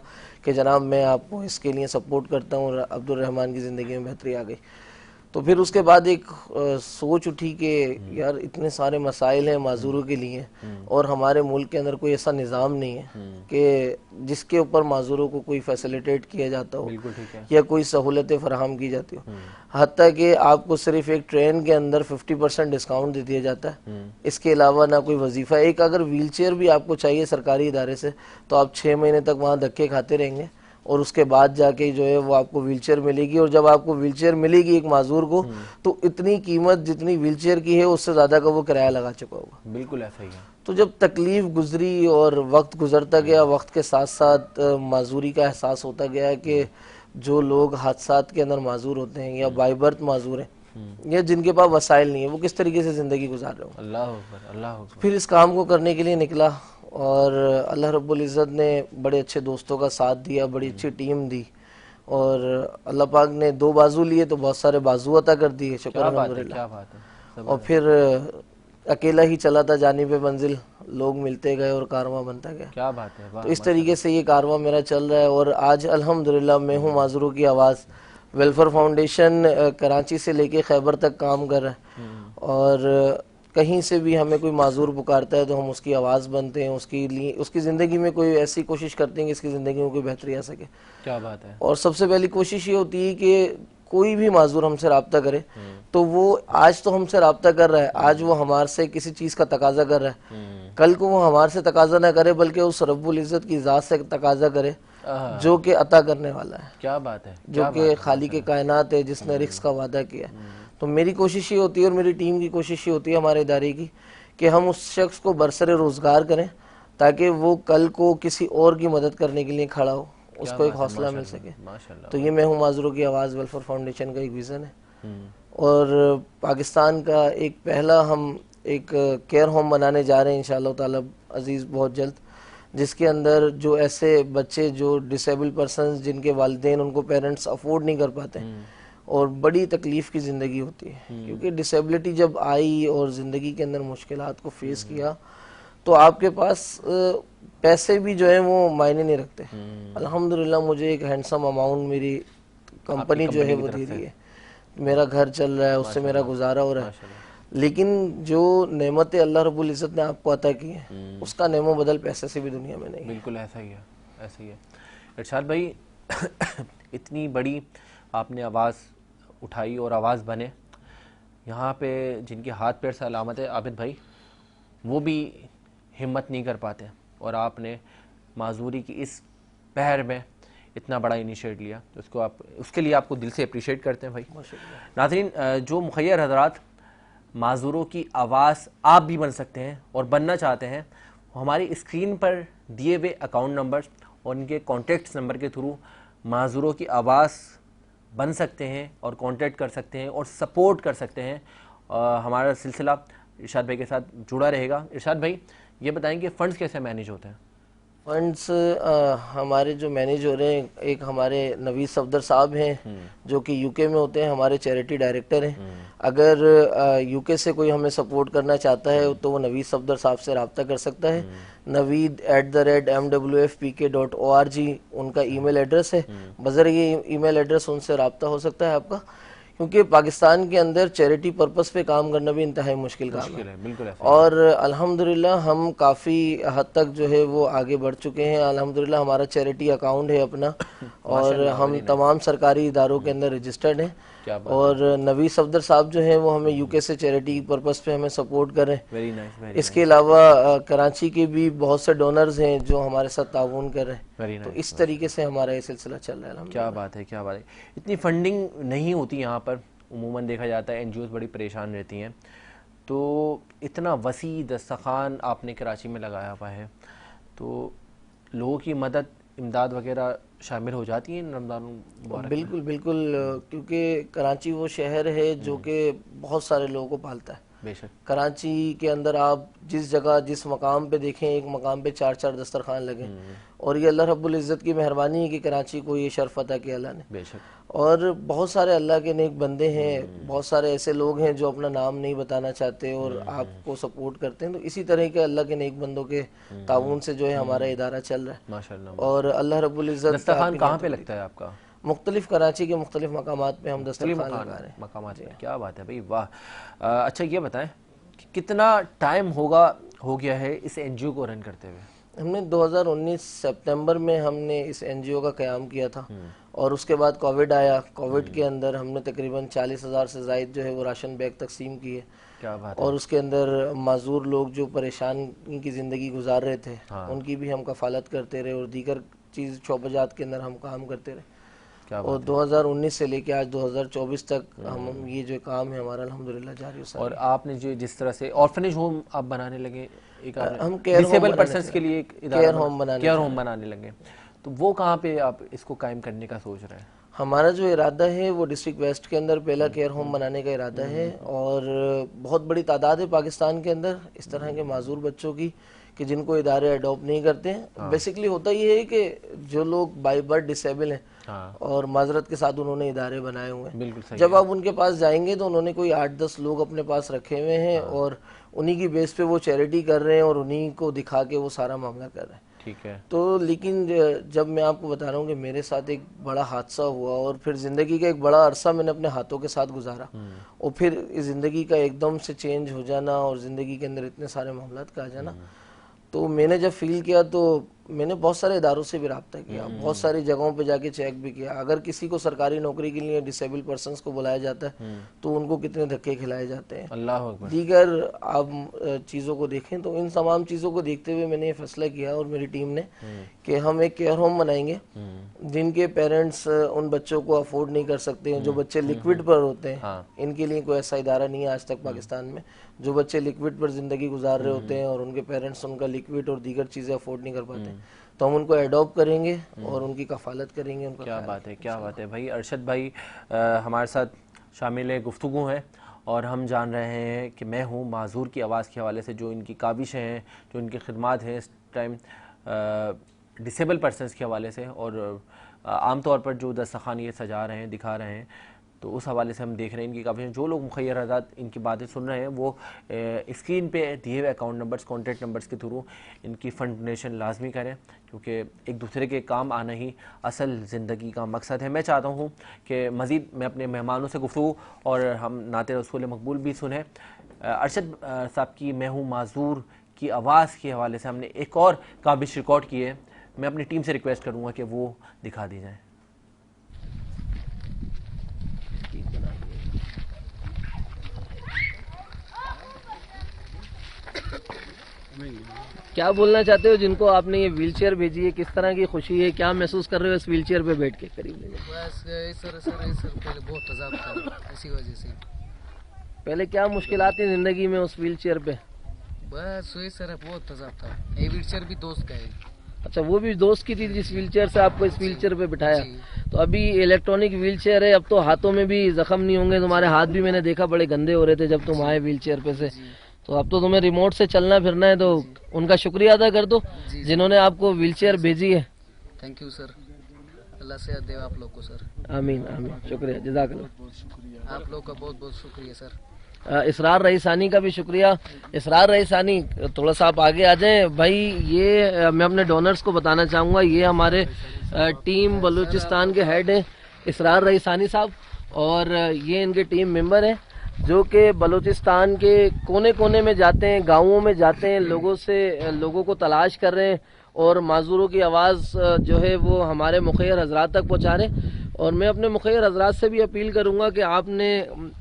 कि जनाब मैं आपको इसके लिए सपोर्ट करता हूँ, अब्दुल रहमान की ज़िंदगी में बेहतरी आ गई। तो फिर उसके बाद एक सोच उठी कि यार इतने सारे मसाइल हैं माजूरों के लिए और हमारे मुल्क के अंदर कोई ऐसा निज़ाम नहीं है कि जिसके ऊपर माजूरों को कोई फैसिलिटेट किया जाता हो, बिल्कुल ठीक है। या कोई सहूलतें फराहम की जाती हो। हत्ता कि आपको सिर्फ एक ट्रेन के अंदर 50% डिस्काउंट दे दिया जाता है, इसके अलावा ना कोई वजीफा। एक अगर व्हीलचेयर भी आपको चाहिए सरकारी इदारे से तो आप 6 महीने तक वहाँ धक्के खाते रहेंगे और उसके बाद जाके जो है वो आपको व्हीलचेयर मिलेगी। और जब आपको व्हीलचेयर मिलेगी एक माजूर को, तो इतनी कीमत जितनी व्हीलचेयर की है उससे ज़्यादा का वो किराया लगा चुका होगा। बिल्कुल ऐसा ही है। तो जब तकलीफ गुजरी और वक्त गुजरता गया, वक्त के साथ साथ माजूरी का एहसास होता गया कि जो लोग हादसात के अंदर माजूर होते हैं या बाय बर्थ माजूर हैं या जिनके पास वसाइल नहीं है, वो किस तरीके से ज़िंदगी गुजार रहे हो। अल्लाह अकबर, अल्लाह अकबर। फिर इस काम को करने के लिए निकला और अल्लाह रब्बुल इज़्ज़त ने बड़े अच्छे दोस्तों का साथ दिया, बड़ी अच्छी टीम दी और अल्लाह पाक ने 2 बाजू लिए तो बहुत सारे बाजू अता कर दिए। शुक्र क्या बात है, अल्हम्दुलिल्लाह। क्या बात है। और फिर अकेला ही चला था जानिब मंजिल, लोग मिलते गए और कारवां बनता गया। क्या बात है, वाह। तो इस तरीके से ये कारवां मेरा चल रहा है और आज अल्हम्दुलिल्लाह मैं हूँ माजूरों की आवाज़। वेलफेयर फाउंडेशन कराची से लेके खैबर तक काम कर रहा है और कहीं से भी हमें कोई माजूर पुकारता है तो हम उसकी आवाज़ बनते हैं, उसकी लिए उसकी ज़िंदगी में कोई ऐसी कोशिश करते हैं कि इसकी ज़िंदगी में कोई बेहतरी आ सके। क्या बात है। और सबसे पहली कोशिश ये होती है कि कोई भी माजूर हमसे रब्ता करे तो वो आज तो हमसे रब्ता कर रहा है, आज वो हमारे से किसी चीज़ का तकाजा कर रहा है, कल को वो हमारे से तकाजा ना करे बल्कि उस रब्बुल इज़्ज़त की ज़ात से तकाजा करे जो कि अता करने वाला है, क्या बात है, जो कि खालिक कायनात है, जिसने रिस्क का वादा किया। तो मेरी कोशिश ये होती है और मेरी टीम की कोशिश ये होती है हमारे इदारे की कि हम उस शख्स को बरसरे रोज़गार करें ताकि वो कल को किसी और की मदद करने के लिए खड़ा हो, उसको एक हौसला मिल सके। माशाल्लाह। तो ये मैं हूँ माजूरों की आवाज़ वेलफेयर फाउंडेशन का एक विज़न है और पाकिस्तान का एक पहला हम एक केयर होम बनाने जा रहे हैं इंशाअल्लाह ताला अजीज़ बहुत जल्द, जिसके अंदर जो ऐसे बच्चे जो डिसेबल पर्सनस जिनके वालिदैन उनको पेरेंट्स अफोर्ड नहीं कर पाते और बड़ी तकलीफ़ की ज़िंदगी होती है, क्योंकि डिसेबिलिटी जब आई और ज़िंदगी के अंदर मुश्किलात को फेस किया तो आपके पास पैसे भी जो है वो मायने नहीं रखते। अल्हम्दुलिल्लाह मुझे एक हैंडसम अमाउंट मेरी कंपनी जो है वो दे रही है, मेरा घर चल रहा है, उससे मेरा गुजारा हो रहा है। लेकिन जो नेमतें अल्लाह रब्बुल इज़्ज़त ने आपको अता की है उसका नेमो बदल पैसे से भी दुनिया में नहीं है। बिल्कुल ऐसा ही है, ऐसा ही है। इरशाद भाई इतनी बड़ी आपने आवाज़ उठाई और आवाज़ बने, यहाँ पे जिनके हाथ पैर से अलामत है आबिद भाई, वो भी हिम्मत नहीं कर पाते और आपने माजूरी की इस पहर में इतना बड़ा इनिशिएट लिया, तो उसको आप उसके लिए आपको दिल से अप्रिशिएट करते हैं भाई। नाज़रीन, जो मुखय्यर हज़रात माजूरों की आवाज़ आप भी बन सकते हैं और बनना चाहते हैं, हमारी स्क्रीन पर दिए हुए अकाउंट नंबर और उनके कॉन्टेक्ट्स नंबर के थ्रू माजूरों की आवाज़ बन सकते हैं और कांटेक्ट कर सकते हैं और सपोर्ट कर सकते हैं। हमारा सिलसिला इरशाद भाई के साथ जुड़ा रहेगा। इरशाद भाई ये बताएं कि फ़ंड्स कैसे मैनेज होते हैं? फंड्स हमारे जो मैनेज हो रहे हैं, एक हमारे नवीद सफदर साहब हैं जो कि यूके में होते हैं, हमारे चैरिटी डायरेक्टर हैं। अगर यूके से कोई हमें सपोर्ट करना चाहता है तो वो नवीद सफदर साहब से रब्ता कर सकता है। naveed@mwfpk.org उनका ईमेल एड्रेस है, बज़र ये ईमेल एड्रेस उनसे रब्ता हो सकता है आपका, क्योंकि पाकिस्तान के अंदर चैरिटी पर्पस पे काम करना भी इंतहाई मुश्किल काम है। बिल्कुल ऐसा। और अल्हम्दुलिल्लाह हम काफ़ी हद तक जो है वो आगे बढ़ चुके हैं। अल्हम्दुलिल्लाह हमारा चैरिटी अकाउंट है अपना और हम तमाम सरकारी इदारों के अंदर रजिस्टर्ड हैं। और नवीद सफदर साहब जो हैं वो हमें यूके से चैरिटी पर्पस पे हमें सपोर्ट कर रहे हैं। Very nice. इसके अलावा कराची के भी बहुत से डोनर्स हैं जो हमारे साथ ताउन कर रहे हैं। वेरी तो नाइस। इस तरीके से हमारा ये सिलसिला चल रहा है। क्या बात है, क्या बात है। इतनी फंडिंग नहीं होती यहाँ पर, उमूमन देखा जाता है एनजीओज़ बड़ी परेशान रहती हैं, तो इतना वसी दस्तखान आपने कराची में लगाया हुआ है, तो लोगों की मदद इमदाद वगैरह शामिल हो जाती है रमज़ान मुबारक? बिल्कुल बिल्कुल, क्योंकि कराची वो शहर है जो कि बहुत सारे लोगों को पालता है। बेशक। कराची के अंदर आप जिस जगह जिस मकाम पे देखें, एक मकाम पे 4-4 दस्तरखान लगे और ये अल्लाह रब्बुल इज़्ज़त की मेहरबानी है कि कराची को ये शर्फ अता किया अल्लाह ने। बेशक। और बहुत सारे अल्लाह के नेक बंदे हैं, बहुत सारे ऐसे लोग हैं जो अपना नाम नहीं बताना चाहते और आपको सपोर्ट करते हैं। तो इसी तरह के अल्लाह के नेक बंदों के ताउन से जो है हमारा इदारा चल रहा है माशाल्लाह। और अल्लाह रब्बुल इज़्ज़त। दस्तरखान कहाँ पे लगता है आपका? मुख्तलिफ कराची के मुख्तलिफ मकामात पे हम दस्तरखान लगा रहे हैं। मकामात में, क्या बात है भाई, वाह। अच्छा ये बताएं कि कितना टाइम हो गया है इस एनजीओ को रन करते हुए? हमने 2019 सितंबर में हमने इस एनजीओ का क़याम किया था और उसके बाद कोविड आया। कोविड के अंदर हमने तकरीबन 40,000 से ज़ायद जो है वो राशन बैग तकसीम किए। क्या बात और उसके अंदर माजूर लोग जो परेशान की ज़िंदगी गुजार रहे थे उनकी भी हम कफ़ालत करते रहे और दीगर चीज़ शोबजात के अंदर हम काम करते रहे। क्या और 2019 से लेके आज 2024 तक हम ये जो काम है हमारा अल्हम्दुलिल्लाह जारी है। और आपने जो जिस तरह से ऑर्फनेज होम आप बनाने लगे, एक हम केयर डिसेबल पर्सन्स के लिए केयर होम बनाने लगे, तो वो कहाँ पे आप इसको कायम करने का सोच रहे हैं? हमारा जो इरादा है वो डिस्ट्रिक्ट वेस्ट के अंदर पहला केयर होम बनाने का इरादा है और बहुत बड़ी तादाद है पाकिस्तान के अंदर इस तरह के माजूर बच्चों की कि जिनको इदारे अडॉप्ट नहीं करते हैं। बेसिकली होता ये है कि जो लोग बाय बर्थ डिसेबल हैं और माजरत के साथ उन्होंने इदारे बनाए हुए हैं। बिल्कुल सही। जब आप उनके पास जाएंगे तो उन्होंने कोई 8-10 लोग अपने पास रखे हुए हैं और उन्हीं की बेस पे वो चैरिटी कर रहे हैं और उन्हीं को दिखा के वो सारा मामला कर रहे हैं। ठीक है। तो लेकिन जब मैं आपको बता रहा हूँ कि मेरे साथ एक बड़ा हादसा हुआ और फिर ज़िंदगी का एक बड़ा अरसा मैंने अपने हाथों के साथ गुजारा और फिर इस ज़िंदगी का एकदम से चेंज हो जाना और ज़िंदगी के अंदर इतने सारे मामलात का आ जाना, तो मैंने जब फील किया तो मैंने बहुत सारे इदारों से भी रब्ता किया, बहुत सारी जगहों पे जाके चेक भी किया। अगर किसी को सरकारी नौकरी के लिए डिसेबल पर्सन्स को बुलाया जाता है तो उनको कितने धक्के खिलाए जाते हैं। अल्लाह अकबर। दीगर आप चीज़ों को देखें तो इन तमाम चीज़ों को देखते हुए मैंने ये फैसला किया और मेरी टीम ने कि हम एक केयर होम बनाएंगे जिनके पेरेंट्स उन बच्चों को अफोर्ड नहीं कर सकते हैं, जो बच्चे लिक्विड पर होते हैं। इनके लिए कोई ऐसा इदारा नहीं है आज तक पाकिस्तान में। जो बच्चे लिक्विड पर ज़िंदगी गुजार रहे होते हैं और उनके पेरेंट्स उनका लिक्विड और दीगर चीज़ें अफोर्ड नहीं कर पाते, तो हम उनको एडॉप्ट करेंगे और उनकी कफ़ालत करेंगे। उनका क्या बात है, क्या बात है भाई। अरशद भाई हमारे साथ शामिल गुफ्तगू हैं और हम जान रहे हैं कि मैं हूँ माजूर की आवाज़ के हवाले से जो इनकी काविशें हैं, जो इनकी खिदमात हैं इस टाइम डिसेबल पर्सनस के हवाले से, और आमतौर पर जो दस्तरखान ये सजा रहे हैं, दिखा रहे हैं, तो उस हवाले से हम देख रहे हैं इनकी काफ़ी। जो लोग मुखैर आज़ाद इनकी बातें सुन रहे हैं वो स्क्रीन पे दिए हुए अकाउंट नंबर्स, कॉन्टैक्ट नंबर्स के थ्रू इनकी फ़ंड डोनेशन लाजमी करें, क्योंकि एक दूसरे के काम आना ही असल ज़िंदगी का मकसद है। मैं चाहता हूँ कि मज़ीद मैं अपने मेहमानों से गुफ्तगू और हम नाते रसूल मकबूल भी सुने। अरशद साहब की मैं हूँ माजूर की आवाज़ के हवाले से हमने एक और काबिश रिकॉर्ड की है, मैं अपनी टीम से रिक्वेस्ट करूँगा कि वो दिखा दी जाए। क्या बोलना चाहते हो जिनको आपने ये व्हीलचेयर भेजी है? किस तरह की खुशी है, क्या महसूस कर रहे हो इस व्हीलचेयर पे बैठ के? करीब बस सर पहले बहुत अजाब था इसी वजह से। पहले क्या मुश्किलात थी जिंदगी में उस व्हीलचेयर पे? बस सर बहुत अजाब था। ये व्हीलचेयर भी दोस्त का है। अच्छा, वो भी दोस्त की थी जिस व्हीलचेयर से आपको इस व्हीलचेयर पे बिठाया? तो अभी इलेक्ट्रॉनिक व्हीलचेयर है, अब तो हाथों में भी जख्म नहीं होंगे। तुम्हारे हाथ भी मैंने देखा बड़े गंदे हो रहे थे जब तुम आए व्हीलचेयर पे से, तो अब तो तुम्हें रिमोट से चलना फिरना है। तो उनका शुक्रिया अदा कर दो जिन्होंने आपको व्हीलचेयर भेजी है। थैंक यू सर, अल्लाह से दे आप लोग को सर। आमीन आमीन, शुक्रिया, जज़ाकल्लाह। आप लोग का बहुत बहुत शुक्रिया सर। इसरार रईसानी का भी शुक्रिया। इसरार रईसानी, थोड़ा सा आप आगे आ जाएं भाई। ये मैं अपने डोनर्स को बताना चाहूँगा, ये हमारे टीम बलूचिस्तान के हेड हैं इसरार रईसानी साहब, और ये इनके टीम मेंबर हैं जो कि बलूचिस्तान के कोने कोने में जाते हैं, गाँवों में जाते हैं, लोगों को तलाश कर रहे हैं और माजूरों की आवाज़ जो है वो हमारे मुखैर हजरात तक पहुँचा रहे हैं। और मैं अपने मुखैर हजरात से भी अपील करूंगा कि आपने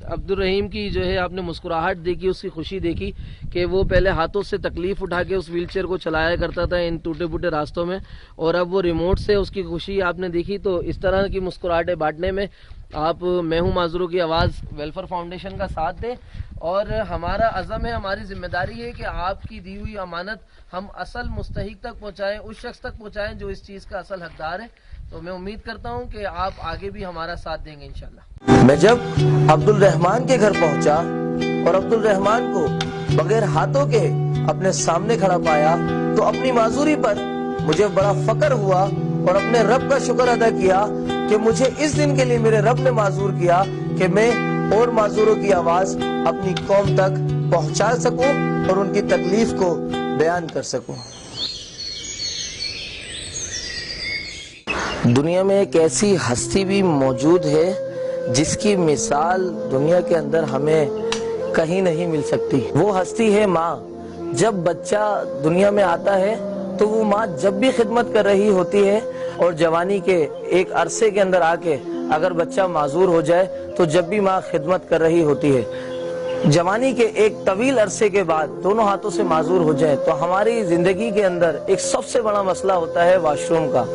अब्दुल रहीम की जो है आपने मुस्कुराहट देखी, उसकी खुशी देखी कि वो पहले हाथों से तकलीफ उठा के उस व्हीलचेयर को चलाया करता था इन टूटे फूटे रास्तों में, और अब वो रिमोट से उसकी खुशी आपने देखी। तो इस तरह की मुस्कुराहटें बांटने में आप मैं हूँ माजूरों की आवाज़ वेलफेयर फाउंडेशन का साथ दें, और हमारा अज़म है, हमारी जिम्मेदारी है कि आपकी दी हुई अमानत हम असल मुस्तहिक तक पहुँचाएँ, उस शख्स तक पहुँचाएँ जो इस चीज़ का असल हकदार है। तो मैं उम्मीद करता हूं कि आप आगे भी हमारा साथ देंगे इंशाल्लाह। मैं जब अब्दुल रहमान के घर पहुंचा और अब्दुल रहमान को बगैर हाथों के अपने सामने खड़ा पाया तो अपनी माजूरी पर मुझे बड़ा फक्र हुआ और अपने रब का शुक्र अदा किया कि मुझे इस दिन के लिए मेरे रब ने माजूर किया कि मैं और माजूरों की आवाज अपनी कौम तक पहुंचा सकूं और उनकी तकलीफ को बयान कर सकूं। दुनिया में एक ऐसी हस्ती भी मौजूद है जिसकी मिसाल दुनिया के अंदर हमें कहीं नहीं मिल सकती। वो हस्ती है माँ। जब बच्चा दुनिया में आता है तो वो माँ जब भी खिदमत कर रही होती है, और जवानी के एक अरसे के अंदर आके अगर बच्चा माजूर हो जाए तो जब भी माँ खिदमत कर रही होती है। जवानी के एक तवील अरसे के बाद दोनों हाथों से माजूर हो जाए तो हमारी जिंदगी के अंदर एक सबसे बड़ा मसला होता है वॉशरूम का,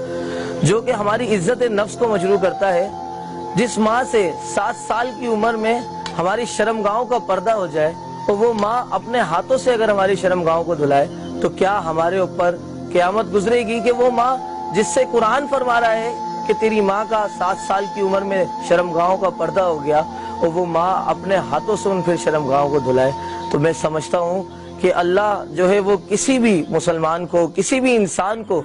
जो कि हमारी इज्जत नफ्स को मजरू करता है। जिस माँ से 7 साल की उम्र में हमारी शर्मगाहों का पर्दा हो जाए तो वो माँ अपने हाथों से अगर हमारी शर्मगाहों को धुलाए तो क्या हमारे ऊपर क़यामत गुजरेगी कि वो माँ जिससे कुरान फरमा रहा है कि तेरी माँ का 7 साल की उम्र में शर्मगाहों का पर्दा हो गया, और वो माँ अपने हाथों से उन फिर शर्मगाहों को धुलाए। तो मैं समझता हूँ कि अल्लाह जो है वो किसी भी मुसलमान को, किसी भी इंसान को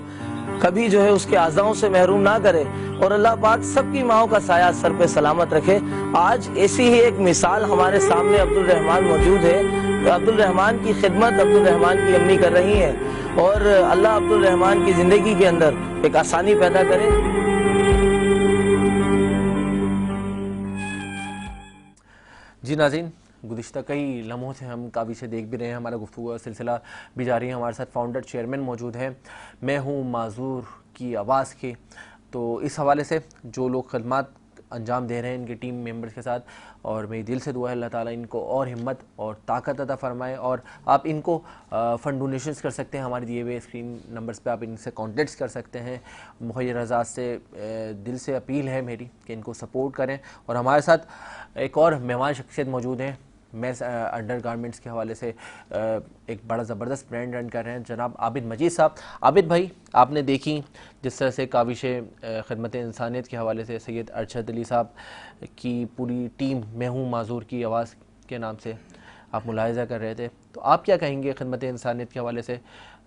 कभी जो है उसके आज़ाओं से महरूम ना करे, और अल्लाह पाक सबकी माओं का साया सर पे सलामत रखे। आज ऐसी ही एक मिसाल हमारे सामने अब्दुल रहमान मौजूद है। तो अब्दुल रहमान की खिदमत अब्दुल रहमान की अम्मी कर रही हैं, और अल्लाह अब्दुल रहमान की जिंदगी के अंदर एक आसानी पैदा करे। जी नाज़रीन, गुज़िश्ता कई लम्हों से हम काफ़ी से देख भी रहे हैं, हमारा गुफ्तगू का सिलसिला भी जारी है। हमारे साथ फाउंडर चेयरमैन मौजूद हैं, मैं हूँ माजूर की आवाज़ के। तो इस हवाले से जो लोग खदमात अंजाम दे रहे हैं इनके टीम मेंबर्स के साथ, और मेरी दिल से दुआ है अल्लाह ताला इनको और हिम्मत और ताकत अता फरमाए। और आप इनको फ़ंड डोनेशंस कर सकते हैं, हमारे दिए हुए स्क्रीन नंबर्स पे आप इनसे कॉन्टेक्ट कर सकते हैं। मुहैयर रज़ा से दिल से अपील है मेरी कि इनको सपोर्ट करें। और हमारे साथ एक और मेहमान शख्सियत मौजूद हैं, मैस अंडर गारमेंट्स के हवाले से एक बड़ा ज़बरदस्त ब्रांड रन कर रहे हैं, जनाब आबिद मजीद साहब। आबिद भाई, आपने देखी जिस तरह से काविश खिदमत इंसानियत के हवाले से सैयद अरशद अली साहब की पूरी टीम मैं हूँ माजूर की आवाज़ के नाम से आप मुलाहिज़ा कर रहे थे, तो आप क्या कहेंगे खिदमत इंसानियत के हवाले से,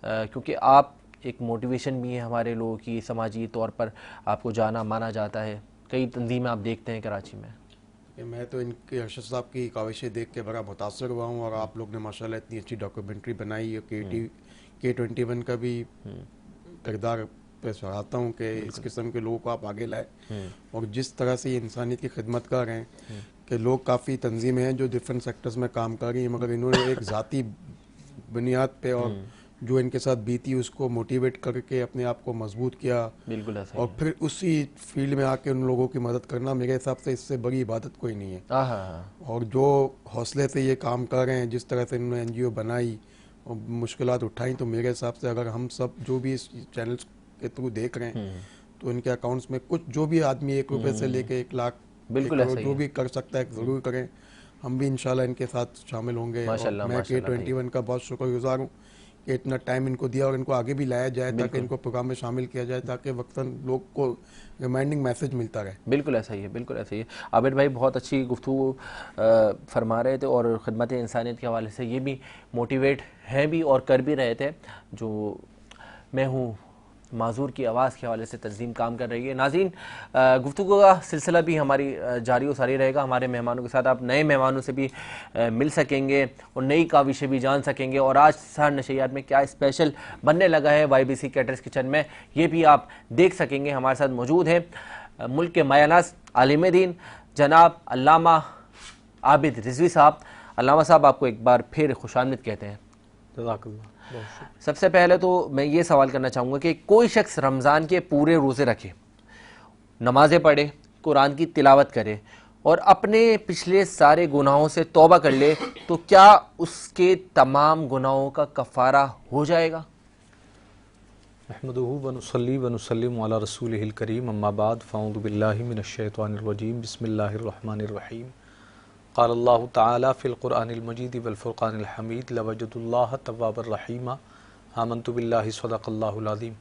क्योंकि आप एक मोटिवेशन भी है हमारे लोगों की, समाजी तौर पर आपको जाना माना जाता है, कई तंजीमें आप देखते हैं कराची में। मैं तो इनके अरशद साहब की काविशें देख के बड़ा मुतासर हुआ हूँ, और आप लोग ने माशाल्लाह इतनी अच्छी डॉक्यूमेंट्री बनाई है। K21 का भी किरदार पे सराहता हूँ कि इस किस्म के लोगों को आप आगे लाए, और जिस तरह से ये इंसानियत की खिदमत कर रहे हैं कि लोग काफ़ी तंजीमें हैं जो डिफरेंट सेक्टर्स में काम कर रही हैं, मगर इन्होंने एक ज़ाती बुनियाद पे और जो इनके साथ बीती उसको मोटिवेट करके अपने आप को मजबूत किया। बिल्कुल ऐसा, और फिर उसी फील्ड में आके उन लोगों की मदद करना मेरे हिसाब से इससे बड़ी इबादत कोई नहीं है। और जो हौसले से ये काम कर रहे हैं, जिस तरह से इन्होंने NGO बनाई और मुश्किलात उठाई, तो मेरे हिसाब से अगर हम सब जो भी इस चैनल के थ्रू देख रहे हैं तो इनके अकाउंट्स में कुछ जो भी आदमी 1 रुपये से लेके 1 लाख बिल्कुल जो भी कर सकता है ज़रूर करें। हम भी इंशाल्लाह इनके साथ शामिल होंगे। और मैं K21 का बहुत शुक्रगुजार हूँ कि इतना टाइम इनको दिया और इनको आगे भी लाया जाए ताकि इनको प्रोग्राम में शामिल किया जाए, ताकि वक्तन लोग को रिमाइंडिंग मैसेज मिलता रहे। बिल्कुल ऐसा ही है, बिल्कुल ऐसा ही है। आबिद भाई बहुत अच्छी गुफ्तगू फरमा रहे थे, और खिदमत इंसानियत के हवाले से ये भी मोटिवेट हैं भी और कर भी रहे थे, जो मैं हूँ माजूर की आवाज़ के हवाले से तंजीम काम कर रही है। नाज़रीन, गुफ्तगू का सिलसिला भी हमारी जारी और सारी रहेगा। हमारे मेहमानों के साथ आप नए मेहमानों से भी मिल सकेंगे और नई काविशें भी जान सकेंगे, और आज सहर नशियात में क्या स्पेशल बनने लगा है YBC कैटर्स किचन में, ये भी आप देख सकेंगे। हमारे साथ मौजूद है मुल्क के मायानाज़ आलिम दीन जनाब अल्लामा आबिद रिजवी साहब। अल्लामा साहब, आपको एक बार फिर खुशामदीद कहते हैं। सबसे पहले तो मैं ये सवाल करना चाहूँगा कि कोई शख्स रमज़ान के पूरे रोज़े रखे, नमाज़ें पढ़े, कुरान की तिलावत करे और अपने पिछले सारे गुनाहों से तौबा कर ले, तो क्या उसके तमाम गुनाहों का कफ़ारा हो जाएगा? अहमदुहु व नुसल्ली व नुसल्लिमु अला रसूलिहिल करीम, अम्मा बाद, फ़अऊज़ु बिल्लाहि मिनश शैतानिर रजीम, बिस्मिल्लाहिर रहमानिर रहीम। क़ाल अल्लाहु तआला फ़िल क़ुरआनिल मजीद वल फ़ुरक़ानिल हमीद लवजदुल्लाह तव्वाबर रहीमा आमन्तु बिल्लाहि सदक़ल्लाहुल अज़ीम।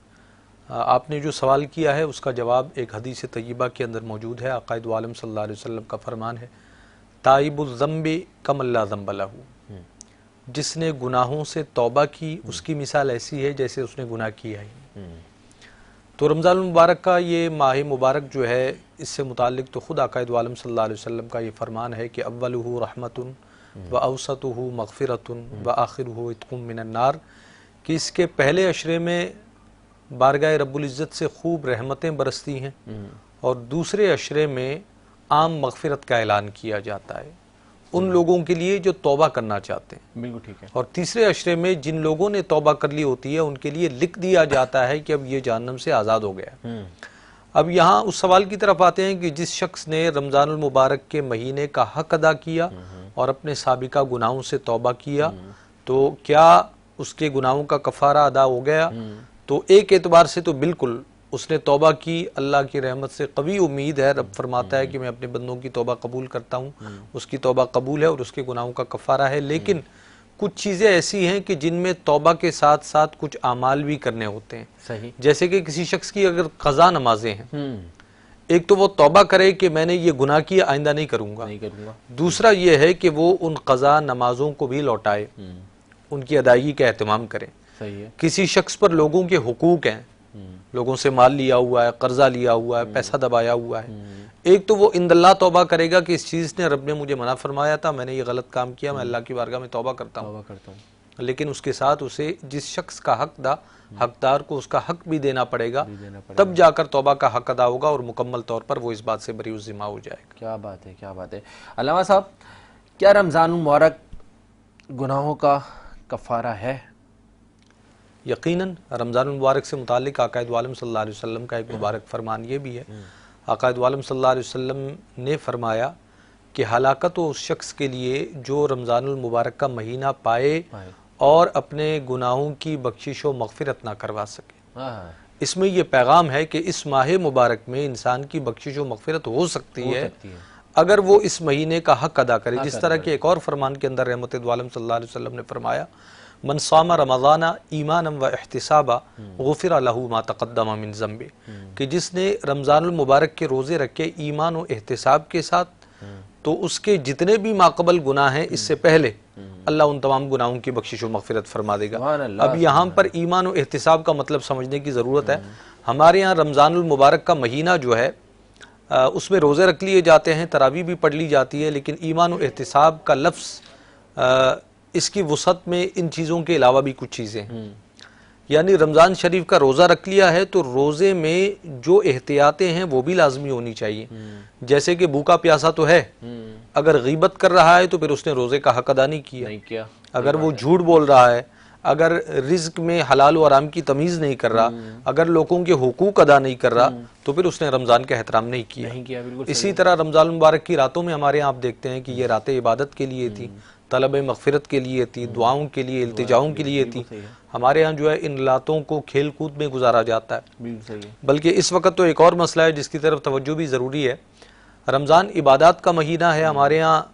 आपने जो सवाल किया है उसका जवाब एक हदीस तय्यबा के अंदर मौजूद है। आक़ाए दो आलम सल्लल्लाहु अलैहि वसल्लम का फरमान है, ताइबुज़ ज़म्बि कमल्ला ज़म्ब लहू, जिसने गुनाहों से तौबा की उसकी मिसाल ऐसी है जैसे उसने गुनाह किया ही। तो रमज़ान मुबारक का ये माह मुबारक जो है, इससे मुताल्लिक़ तो ख़ुद आक़ाए दो आलम सल्लल्लाहु अलैहि वसल्लम का ये फरमान है कि अव्वलुहु रहमतुन व औसतुहु मग़फ़िरतुन व आखिरुहु इत्क़ुम मिनन नार, कि इसके पहले अशरे में बारगाह रब्बुल इज़्ज़त से खूब रहमतें बरसती हैं, और दूसरे अशरे में आम मग़फ़िरत का ऐलान किया जाता है उन लोगों के लिए जो तौबा करना चाहते हैं। बिल्कुल ठीक है। और तीसरे अशरे में जिन लोगों ने तौबा कर ली होती है उनके लिए लिख दिया जाता है कि अब ये जहन्नम से आज़ाद हो गया। अब यहाँ उस सवाल की तरफ आते हैं कि जिस शख्स ने रमज़ानुल मुबारक के महीने का हक अदा किया और अपने साबिका गुनाहों से तौबा किया, तो क्या उसके गुनाहों का कफ़ारा अदा हो गया? तो एक एतबार से तो बिल्कुल उसने तौबा की, अल्लाह की रहमत से कवी उम्मीद है, रब फरमाता है कि मैं अपने बंदों की तौबा कबूल करता हूँ, उसकी तौबा कबूल है और उसके गुनाहों का कफ़ारा है। लेकिन कुछ चीज़ें ऐसी हैं कि जिनमें तौबा के साथ साथ कुछ आमाल भी करने होते हैं। सही। जैसे कि किसी शख्स की अगर क़ज़ा नमाजें हैं, एक तो वो तौबा करे कि मैंने ये गुनाह किया, आइंदा नहीं करूँगा। दूसरा ये है कि वो उन क़ज़ा नमाजों को भी लौटाए, उनकी अदायगी का एहतमाम करें। सही है। किसी शख्स पर लोगों के हुकूक हैं, लोगों से माल लिया हुआ है, कर्जा लिया हुआ है, पैसा दबाया हुआ है, एक तो वो इंदल्लाह तौबा करेगा कि इस चीज़ ने रब ने मुझे मना फरमाया था, मैंने ये गलत काम किया, मैं अल्लाह की बारगाह में तौबा करता हूँ। लेकिन उसके साथ उसे जिस शख्स का हकदार को उसका हक भी देना पड़ेगा, तब जाकर तौबा का हक अदा होगा और मुकम्मल तौर पर वो इस बात से बरी ज़िम्मा हो जाएगा। क्या बात है, क्या बात है। अल्लामा साहब, क्या रमज़ान मुबारक गुनाहों का कफ़ारा है? यकीनन रमज़ान मुबारक से मुतालिक आक़ाए दो आलम सल्लल्लाहु अलैहि वसल्लम का एक मुबारक फरमान ये भी है। आक़ाए दो आलम सल्लल्लाहु अलैहि वसल्लम ने फरमाया कि हलाकत हो उस शख्स के लिए जो रमज़ानुल मुबारक का महीना पाए और अपने गुनाहों की बख्शिश व मग़फ़िरत ना करवा सके। इसमें यह पैगाम है कि इस माह मुबारक में इंसान की बख्शिश व मग़फ़िरत हो सकती है अगर वो इस महीने का हक अदा करे। जिस तरह के एक और फरमान के अंदर रहमत दो आलम सल्लल्लाहु अलैहि वसल्लम ने फरमाया, मन सामा रमज़ाना ईमानम व इहतिसाबा गुफ़िरा लहू मा तक़द्दम मिन ज़म्बि, कि जिसने रमज़ानुल मुबारक के रोज़े रखे ईमान और एहतिसाब के साथ, तो उसके जितने भी माक़बल गुनाह हैं इससे पहले अल्लाह उन तमाम गुनाहों की बख्शिश व मग़फ़िरत फरमा देगा। अब यहाँ पर ईमान और एहतिसाब का मतलब समझने की ज़रूरत है। हमारे यहाँ रमज़ानुल मुबारक का महीना जो है उसमें रोज़े रख लिए जाते हैं, तरावी भी पढ़ ली जाती है, लेकिन ईमान और एहतिसाब का लफ्ज़ इसकी वसअत में इन चीज़ों के अलावा भी कुछ चीज़ें हैं। यानी रमज़ान शरीफ का रोज़ा रख लिया है तो रोज़े में जो एहतियातें हैं वो भी लाजमी होनी चाहिए। जैसे कि भूखा प्यासा तो है, अगर गीबत कर रहा है तो फिर उसने रोज़े का हक अदा नहीं किया। अगर वो झूठ बोल रहा है, अगर रिज़्क में हलाल और हराम की तमीज़ नहीं कर रहा, अगर लोगों के हुकूक अदा नहीं कर रहा, तो फिर उसने रमज़ान का एहतराम नहीं किया। इसी तरह रमज़ान मुबारक की रातों में हमारे यहाँ आप देखते हैं कि ये रातें इबादत के लिए थी, तलब मग़फ़िरत के लिए थी, दुआओं के लिए, इल्तिजाओं के लिए थी। हमारे यहाँ जो है इन रातों को खेल कूद में गुजारा जाता है। बल्कि इस वक्त तो एक और मसला है जिसकी तरफ तवज्जो भी ज़रूरी है। रमज़ान इबादत का महीना है, हमारे यहाँ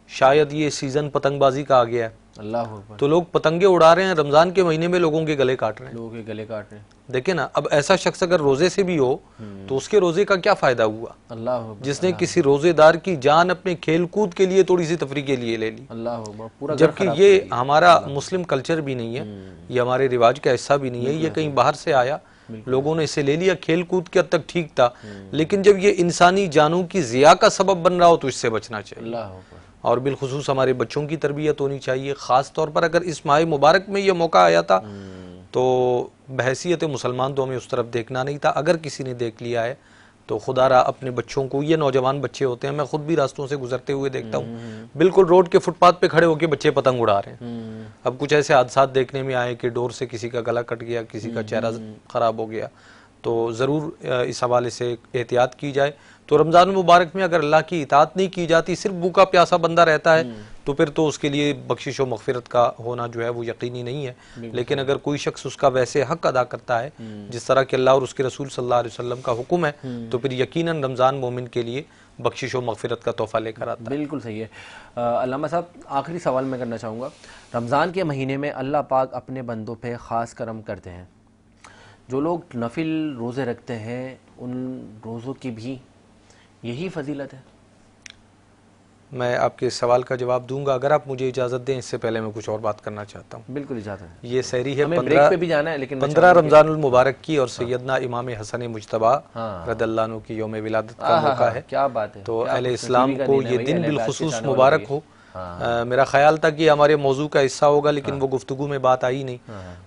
शायद ये सीज़न पतंगबाजी का आ गया है। अल्लाह, तो लोग पतंगे उड़ा रहे हैं, रमज़ान के महीने में लोगों के गले काट रहे हैं। देखे ना, अब ऐसा शख्स अगर रोज़े से भी हो तो उसके रोज़े का क्या फ़ायदा हुआ? अल्लाह, जिसने किसी रोज़ेदार की जान अपने खेल कूद के लिए, थोड़ी सी तफरी के लिए ले ली। अल्लाह, जबकि ये हमारा मुस्लिम कल्चर भी नहीं है, ये हमारे रिवाज का हिस्सा भी नहीं है, ये कहीं बाहर से आया, लोगों ने इसे ले लिया। खेल कूद के हद तक ठीक था, लेकिन जब ये इंसानी जानों की ज़िया का सबब बन रहा हो तो इससे बचना चाहिए। और बिलखुसूस हमारे बच्चों की तरबियत होनी चाहिए। ख़ास तौर पर अगर इस माह मुबारक में ये मौका आया था तो बहैसियत मुसलमान तो हमें उस तरफ देखना नहीं था। अगर किसी ने देख लिया है तो खुदारा अपने बच्चों को, ये नौजवान बच्चे होते हैं, मैं खुद भी रास्तों से गुजरते हुए देखता हूँ, बिल्कुल रोड के फुटपाथ पे खड़े होकर बच्चे पतंग उड़ा रहे हैं। अब कुछ ऐसे हादसात देखने में आए कि डोर से किसी का गला कट गया, किसी का चेहरा ख़राब हो गया। तो ज़रूर इस हवाले से एहतियात की जाए। तो रमज़ान मुबारक में अगर अल्लाह की इताअत नहीं की जाती, सिर्फ भूखा प्यासा बंदा रहता है, तो फिर तो उसके लिए बख्शिश व मग़फ़िरत का होना जो है वो यकीनी नहीं है। लेकिन अगर कोई शख्स उसका वैसे हक अदा करता है जिस तरह के अल्लाह और उसके रसूल सल्लल्लाहु अलैहि वसल्लम का हुक्म है, तो फिर यकीनन रमज़ान मोमिन के लिए बख्शिश व मग़फ़िरत का तोहफ़ा लेकर आता है। बिल्कुल सही है। अल्लामा साहब, आखिरी सवाल मैं करना चाहूँगा। रमज़ान के महीने में अल्लाह पाक अपने बंदों पे ख़ास करम करते हैं। जो लोग नफिल रोज़े रखते हैं उन रोज़ों की भी यही फजीलत है? मैं आपके सवाल का जवाब दूंगा, अगर आप मुझे इजाज़त दें। इससे पहले मैं कुछ और बात करना चाहता हूँ। बिल्कुल इजाज़त है। ये सहरी है, हमें ब्रेक पे भी जाना है, लेकिन 15 रमज़ानुल मुबारक की और सैयदना इमाम हसन मुज्तबा रज़ियल्लाहु अन्हु की यौम विलादत का मौका है। क्या बात है। तो अहले इस्लाम को ये दिन बिलखुसूस मुबारक हो मेरा ख्याल था कि हमारे मौजू का हिस्सा होगा, लेकिन वो गुफ्तगू में बात आई नहीं।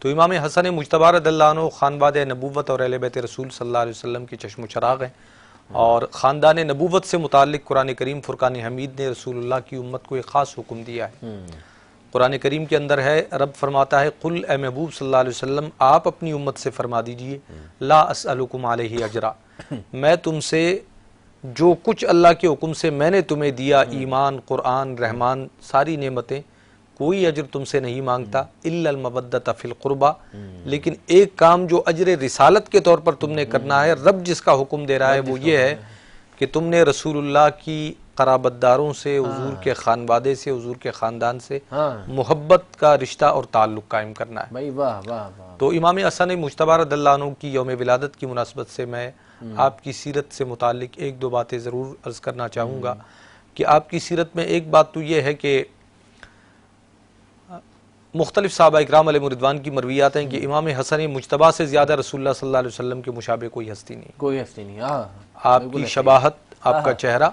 तो इमाम हसन मुज्तबा रज़ियल्लाहु अन्हु खानबाद नबूवत और अहले बैत रसूल सल्लल्लाहु अलैहि वसल्लम के चश्म चराग हैं, और ख़ानदान नबूवत से मुताल्लिक़ कुरान करीम फुरक़ान हमीद ने रसूलुल्लाह की उम्मत को एक ख़ास हुक्म दिया है। कुरान करीम के अंदर है, रब फरमाता है, कुल ए महबूब सल्लल्लाहु अलैहि वसल्लम आप अपनी उम्मत से फरमा दीजिए, ला अस्अलुकुम अलैहि अजरा, मैं तुमसे जो कुछ अल्लाह के हुक्म से मैंने तुम्हें दिया, ईमान, कुरान, रहमान, सारी नेमतें, कोई अजर तुमसे नहीं मांगता, इल्लल मवद्दत फिल कुर्बा, लेकिन एक काम जो अजर रिसालत के तौर पर तुमने करना है, रब जिसका हुक्म दे रहा है वो ये है कि तुमने रसूलुल्लाह की क़राबतदारों से, हुजूर के खानवादे से, हुजूर के ख़ानदान से मोहब्बत का रिश्ता और ताल्लुक़ कायम करना है। भाई वाह वाह वाह। तो इमाम हसन मुज्तबा रज़ियल्लाहु अन्हु की यौम विलादत की मुनासबत से मैं आपकी सीरत से मुतालिक एक दो बातें ज़रूर अर्ज़ करना चाहूँगा कि आपकी सीरत में एक बात तो ये है कि मुख्तलिफ सहाबा इकराम अलैहिम रिदवान की मरवियात हैं कि इमाम हसन मुज्तबा से ज़्यादा रसूलुल्लाह सल्लल्लाहु अलैहि वसल्लम के मुशाबे कोई हस्ती नहीं, कोई हस्ती नहीं। आपकी शबाहत, आपका चेहरा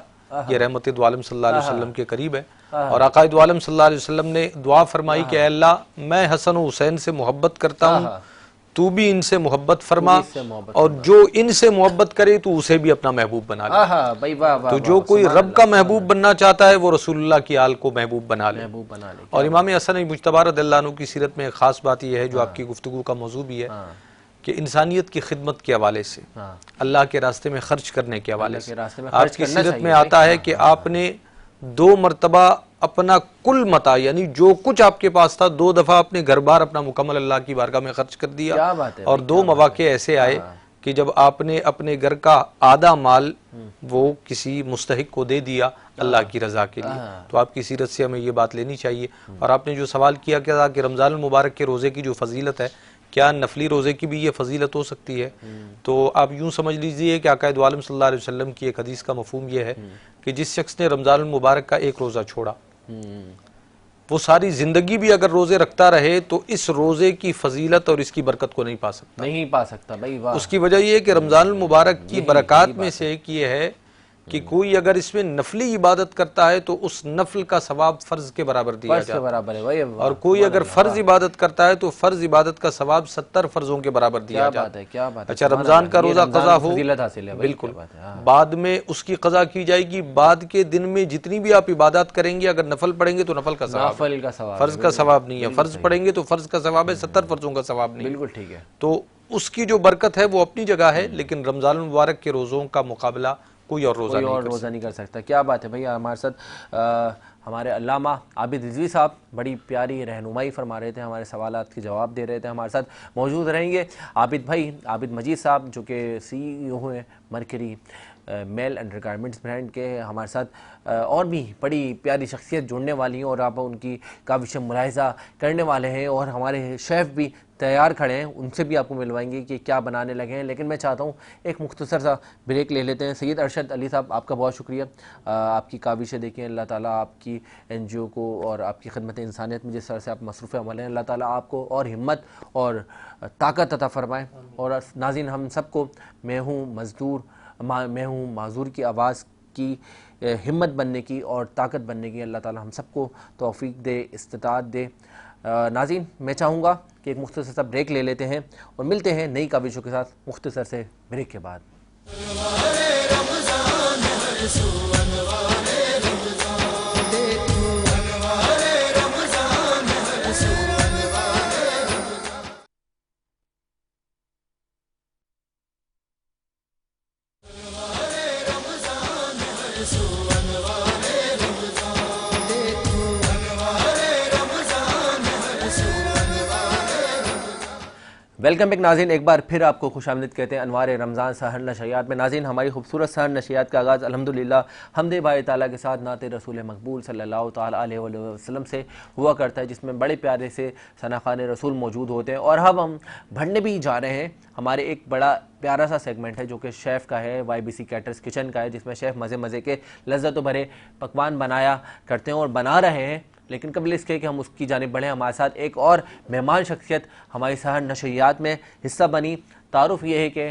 ये रहमत दो आलम सल्लल्लाहु अलैहि वसल्लम के करीब है। और आका दो आलम सल्लल्लाहु अलैहि वसल्लम ने दुआ फरमाई कि अल्लाह, मैं हसन और हुसैन से मोहब्बत करता हूँ, तू भी इनसे मोहब्बत फरमा, और जो इनसे मोहब्बत करे तो उसे भी अपना महबूब बना ले। तो जो कोई रब का महबूब बनना चाहता है वो रसूलुल्लाह की आल को महबूब बना ले। और इमाम हसन मुज्तबा रज़ियल्लाहु अन्हु की सीरत में एक खास बात यह है, जो आपकी गुफ्तगू का मौजू भी है, कि इंसानियत की खिदमत के हवाले से, अल्लाह के रास्ते में खर्च करने के हवाले से आपकी सीरत में आता है कि आपने 2 मरतबा अपना कुल मता, यानी जो कुछ आपके पास था, 2 दफ़ा अपने घर बार अपना मुकम्मल अल्लाह की बारगाह में खर्च कर दिया। और 2 मौके ऐसे आए कि जब आपने अपने घर का आधा माल वो किसी मुस्तहिक को दे दिया अल्लाह की रज़ा के लिए। तो आपकी सीरत से हमें ये बात लेनी चाहिए। और आपने जो सवाल किया क्या कि रमज़ान मुबारक के रोज़े की जो फजीलत है, क्या नफली रोज़े की भी ये फजीलत हो सकती है? तो आप यूँ समझ लीजिए कि आका दो आलम सल्लल्लाहु अलैहि वसल्लम की एक हदीस का मफहूम ये है कि जिस शख्स ने रमज़ान मुबारक का एक रोज़ा छोड़ा, वो सारी ज़िंदगी भी अगर रोज़े रखता रहे तो इस रोज़े की फजीलत और इसकी बरकत को नहीं पा सकता भाई वाह। उसकी वजह यह है कि रमज़ान मुबारक की बरक़ात में से एक ये है कि कोई अगर इसमें नफली इबादत करता है तो उस नफल का सवाब फर्ज के बराबर दिया जाता है, और कोई अगर फर्ज इबादत करता है तो फर्ज इबादत का सवाब 70 फर्जों के बराबर दिया जाता है। क्या बात है। अच्छा, रमजान का रोजा कज़ा हो, बिल्कुल बाद में उसकी कज़ा की जाएगी। बाद के दिन में जितनी भी आप इबादत करेंगे, अगर नफल पढ़ेंगे तो नफल का सवाब, फर्ज का सवाब नहीं है। फर्ज पढ़ेंगे तो फर्ज का सवाब है, 70 फर्जों का सवाब नहीं। बिल्कुल ठीक है। तो उसकी जो बरकत है वो अपनी जगह है, लेकिन रमजान मुबारक के रोज़ों का मुकाबला कोई और रोज़ा नहीं कर सकता। क्या बात है भैया। हमारे साथ हमारे अल्लामा आबिद रिजवी साहब बड़ी प्यारी रहनुमाई फरमा रहे थे, हमारे सवालात के जवाब दे रहे थे। हमारे साथ मौजूद रहेंगे आबिद भाई, आबिद मजीद साहब, जो कि CEO हैं मरकरी मेल अंडरगारमेंट्स ब्रांड के। हमारे साथ और भी बड़ी प्यारी शख्सियत जुड़ने वाली हैं और आप उनकी का विषय मुलाहिज़ा करने वाले हैं, और हमारे शेफ़ भी तैयार खड़े हैं, उनसे भी आपको मिलवाएंगे कि क्या बनाने लगे हैं। लेकिन मैं चाहता हूँ एक मुख्तसर सा ब्रेक ले लेते हैं। सैयद अरशद अली साहब, आपका बहुत शुक्रिया। आपकी काविशें देखें, अल्लाह ताला आपकी NGO को और आपकी खिदमत इंसानियत में जिस तरह से आप मसरूफ़ अमल हैं, अल्लाह ताला आपको और हिम्मत और ताकत अता फ़रमाएँ। और नाज़रीन, हम सबको मैं हूँ माजूर की आवाज़ की हिम्मत बनने की और ताकत बनने की अल्लाह ताला हम सबको तौफीक दे, इस्तिताअत दे। नाज़रीन, मैं चाहूँगा कि एक मुख्तसर सा ब्रेक ले लेते हैं और मिलते हैं नई काविशों के साथ मुख्तसर से ब्रेक के बाद। वेलकम बैक नाज़रीन, एक बार फिर आपको खुशामदीद कहते हैं अनवार रमज़ान सहर नशियात में। नाज़रीन, हमारी खूबसूरत सहर नशियात का आगाज़ अल्हम्दुलिल्लाह हमदे बारी ताला के साथ नाते रसूल मकबूल सल्लल्लाहु ताला अलैहि वसल्लम से हुआ करता है, जिसमें बड़े प्यारे से सनाखाने रसूल मौजूद होते हैं। और अब हम बढ़ने भी जा रहे हैं। हमारे एक बड़ा प्यारा सा सेगमेंट है जो कि शेफ़ का है, YBC कैटर्स किचन का है, जिसमें शेफ़ मज़े मज़े के लज्जत भरे पकवान बनाया करते हैं और बना रहे हैं। लेकिन कबल इसके कि हम उसकी जानिब बढ़ें, हमारे साथ एक और मेहमान शख्सियत हमारी सहर नशियात में हिस्सा बनी। तारुफ़ ये है कि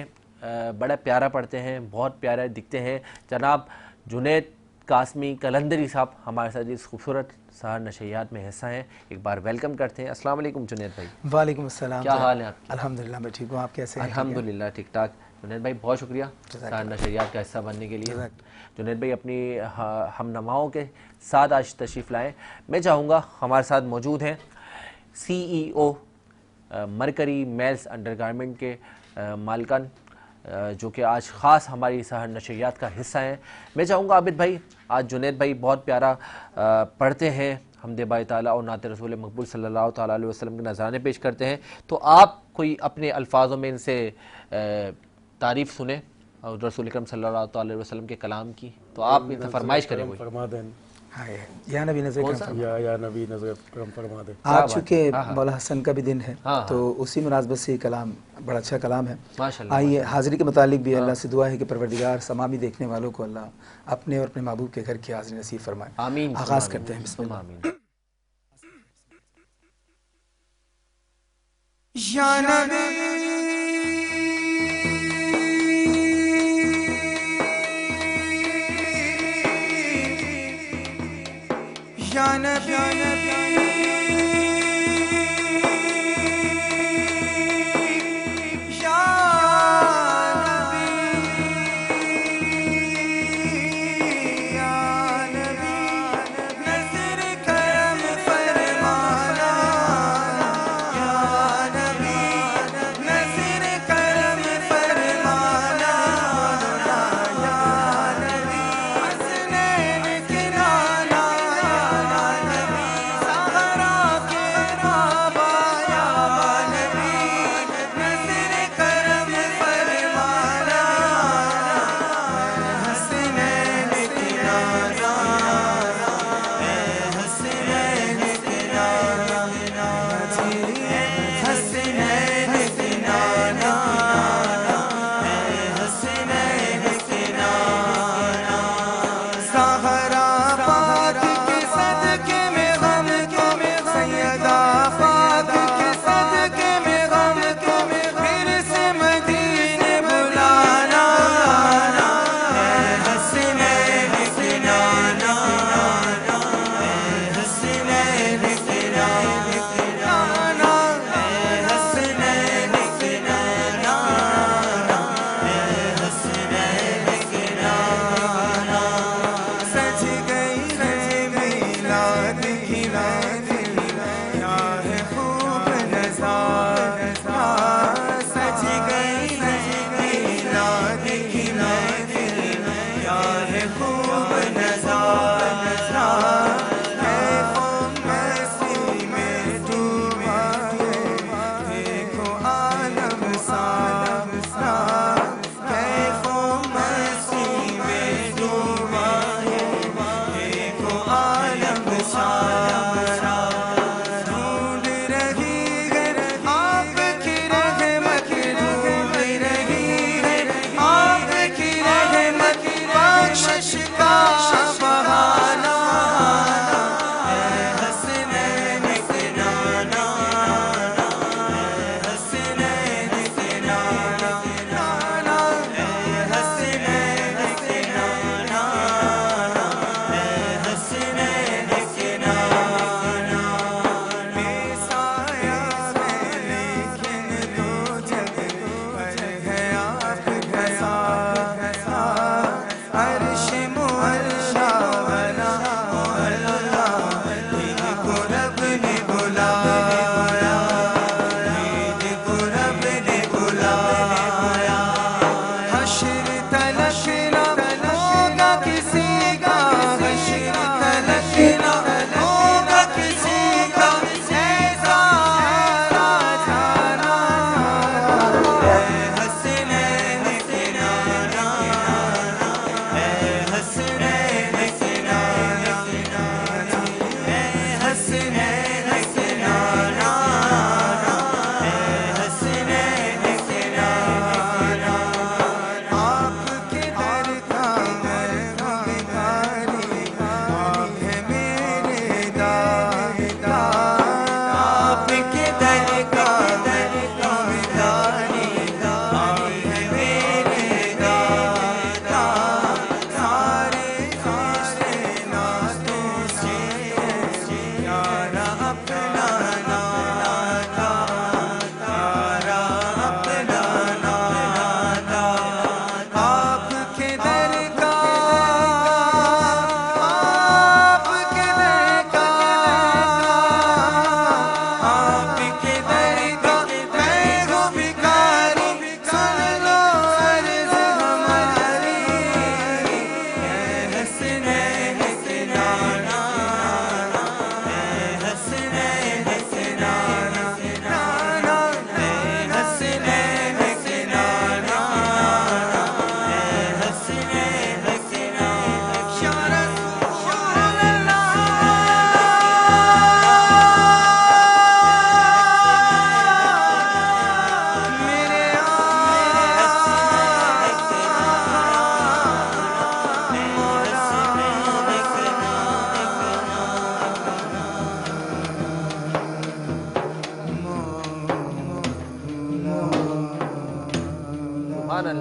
बड़ा प्यारा पढ़ते हैं, बहुत प्यारे दिखते हैं, जनाब जुनैद कासमी कलंदरी साहब हमारे साथ इस खूबसूरत सहर नशरियात में हिस्सा हैं। एक बार वेलकम करते हैं। अस्सलाम वालेकुम जुनैद भाई। वालेकुम अस्सलाम। क्या हाल है आपके? अल्हम्दुलिल्लाह मैं ठीक हूँ, आप कैसे हैं? अल्हम्दुलिल्लाह ठीक ठाक। जुनैद भाई बहुत शुक्रिया सहर नशरियात का हिस्सा बनने के लिए। जुनैद भाई अपनी हम नमाओं के साथ आज तशरीफ़ लाएँ। मैं चाहूँगा हमारे साथ मौजूद हैं CEO मरकरी मेल्स अंडरगारमेंट के मालिकान जो कि आज ख़ास हमारी सहर नशरियात का हिस्सा हैं। मैं चाहूँगा आबिद भाई, आज जुनैद भाई बहुत प्यारा पढ़ते हैं हमदे बाई ताला और नाते रसूल मकबूल सल्लल्लाहु ताला अलैहि वसल्लम के नज़राने पेश करते हैं, तो आप कोई अपने अल्फाजों में इनसे तारीफ़ सुने और रसूल अकरम सल्लल्लाहु ताला अलैहि वसल्लम के कलाम की, तो आप इनसे फरमाइश करें कोई। फरमा दें हाँ, या नबी नज़र या नबी नजर करम फरमा दें। आज चूँकि मौला हसन का भी दिन है तो उसी मुनासबत से कलाम बड़ा अच्छा कलाम है माशाल्लाह। आइए हाज़िरी के मुतालिक भी अल्लाह से दुआ है कि परवरदिगार तमामी देखने वालों को अल्लाह अपने और अपने महबूब के घर की हाज़िरी नसीब फरमाए। आमीन। आगाज़ करते हैं। बिस्मिल्लाह। आमीन। या नबी या नबी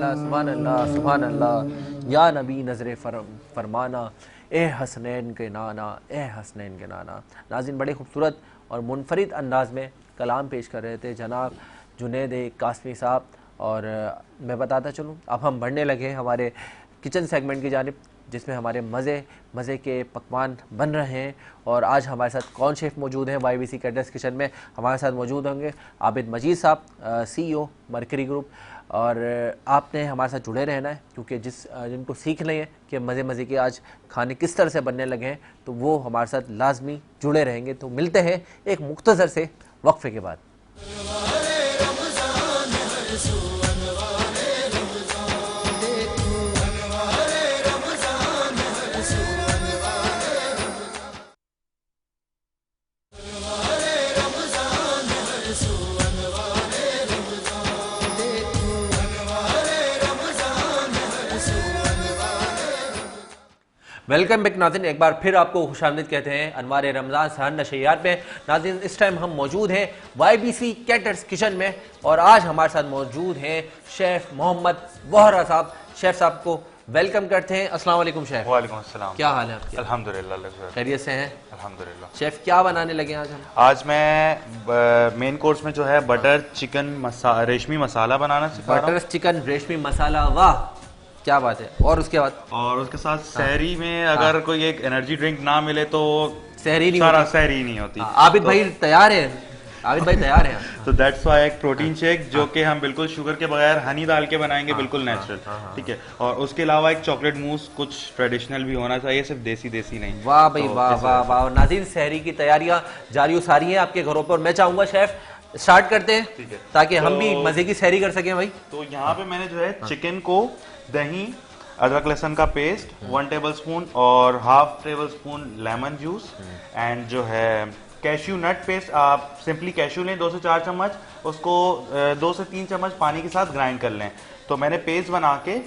अल्लाह सुभान अल्लाह। या नबी नजर फरमाना, ए हसनैन के नाना, ए हसनैन के नाना। नाज़रीन, बड़े खूबसूरत और मुनफरिद अंदाज में कलाम पेश कर रहे थे जनाब जुनैद कासमी साहब। और मैं बताता चलूँ, अब हम बढ़ने लगे हमारे किचन सेगमेंट की जानिब, जिसमें हमारे मज़े के पकवान बन रहे हैं। और आज हमारे साथ कौन शेफ़ मौजूद हैं YBC कैटर्स किचन में? हमारे साथ मौजूद होंगे आबिद मजीद साहब, CEO मरकरी ग्रुप। और आपने हमारे साथ जुड़े रहना है, क्योंकि जिनको सीख लें कि मज़े के आज खाने किस तरह से बनने लगे हैं, तो वो हमारे साथ लाजमी जुड़े रहेंगे। तो मिलते हैं एक मुख्तसर से वक्फे के बाद। वेलकम बैक नाज़रीन, एक बार फिर आपको खुशामदीद कहते हैं अनवार रमज़ान सहन नशरियात पे। नाज़रीन, इस टाइम हम मौजूद हैं YBC कैटर्स किचन में, और आज हमारे साथ मौजूद हैं शेफ़ मोहम्मद वोहरा साहब। शेफ़ साहब को वेलकम करते हैं। अस्सलाम वालेकुम शेफ़। वालेकुम अस्सलाम। क्या हाल है आपके? अल्हम्दुलिल्लाह, खैरियत से हैं? अल्हम्दुलिल्लाह। शेफ़, क्या बनाने लगे आज हम? आज मैं मेन कोर्स में जो है बटर चिकन रेशमी मसाला बनाना सिखा रहा हूं। बटर चिकन रेशमी मसाला, वाह क्या बात है। और उसके बाद? और उसके साथ सहरी में अगर कोई एक एनर्जी ड्रिंक ना मिले तो सहरी नहीं होती। आबिद भाई तैयार है, आबिद भाई तैयार है। तो दैट्स व्हाई एक प्रोटीन शेक जो कि हम बिल्कुल शुगर के बगैर हनी डाल के बनाएंगे, बिल्कुल नेचुरल, ठीक है। और उसके अलावा एक चॉकलेट मूस, कुछ ट्रेडिशनल भी होना चाहिए, सिर्फ देसी नहीं। वाह भाई वाह वाह वाह। नाज़रीन, सहरी की तैयारियां जारी सारी हैं आपके घरों पर। मैं चाहूंगा शेफ स्टार्ट करते हैं, ठीक है, ताकि हम भी मजे की सहरी कर सकें भाई। तो यहाँ पे मैंने जो है चिकन को दही, अदरक लहसुन का पेस्ट 1 टेबलस्पून और half tablespoon lemon juice and जो है कैश्यू नट पेस्ट, आप सिंपली कैश्यू लें 2 से 4 चम्मच, उसको 2 से 3 चम्मच पानी के साथ ग्राइंड कर लें। तो मैंने पेस्ट बना के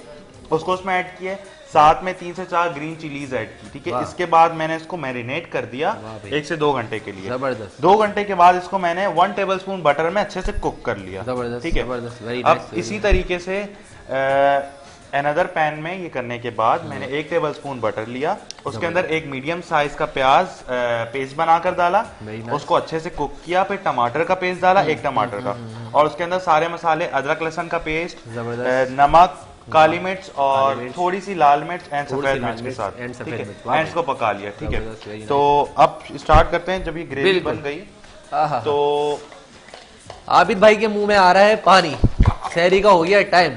उसको उसमें ऐड किया, साथ में 3 से 4 ग्रीन चिलीज ऐड की, ठीक है। इसके बाद मैंने इसको मैरिनेट कर दिया 1 से 2 घंटे के लिए। जबरदस्त। 2 घंटे के बाद इसको मैंने 1 टेबलस्पून बटर में अच्छे से कुक कर लिया, ठीक है। अब इसी तरीके से अनदर पैन में ये करने के बाद मैंने 1 टेबलस्पून बटर लिया, उसके अंदर एक मीडियम साइज का प्याज पेस्ट बनाकर डाला, उसको अच्छे से कुक किया, फिर टमाटर का पेस्ट डाला 1 टमाटर का, और उसके अंदर सारे मसाले, अदरक लहसुन का पेस्ट, नमक, काली मिर्च और थोड़ी सी लाल मिर्च एंड सफेद मिर्च के साथ, ठीक है, एंड इसको पका लिया, ठीक है। तो अब स्टार्ट करते हैं। जब ये ग्रेवी बन गई तो आबिद भाई के मुंह में आ रहा है पानी, सहरी का हो गया टाइम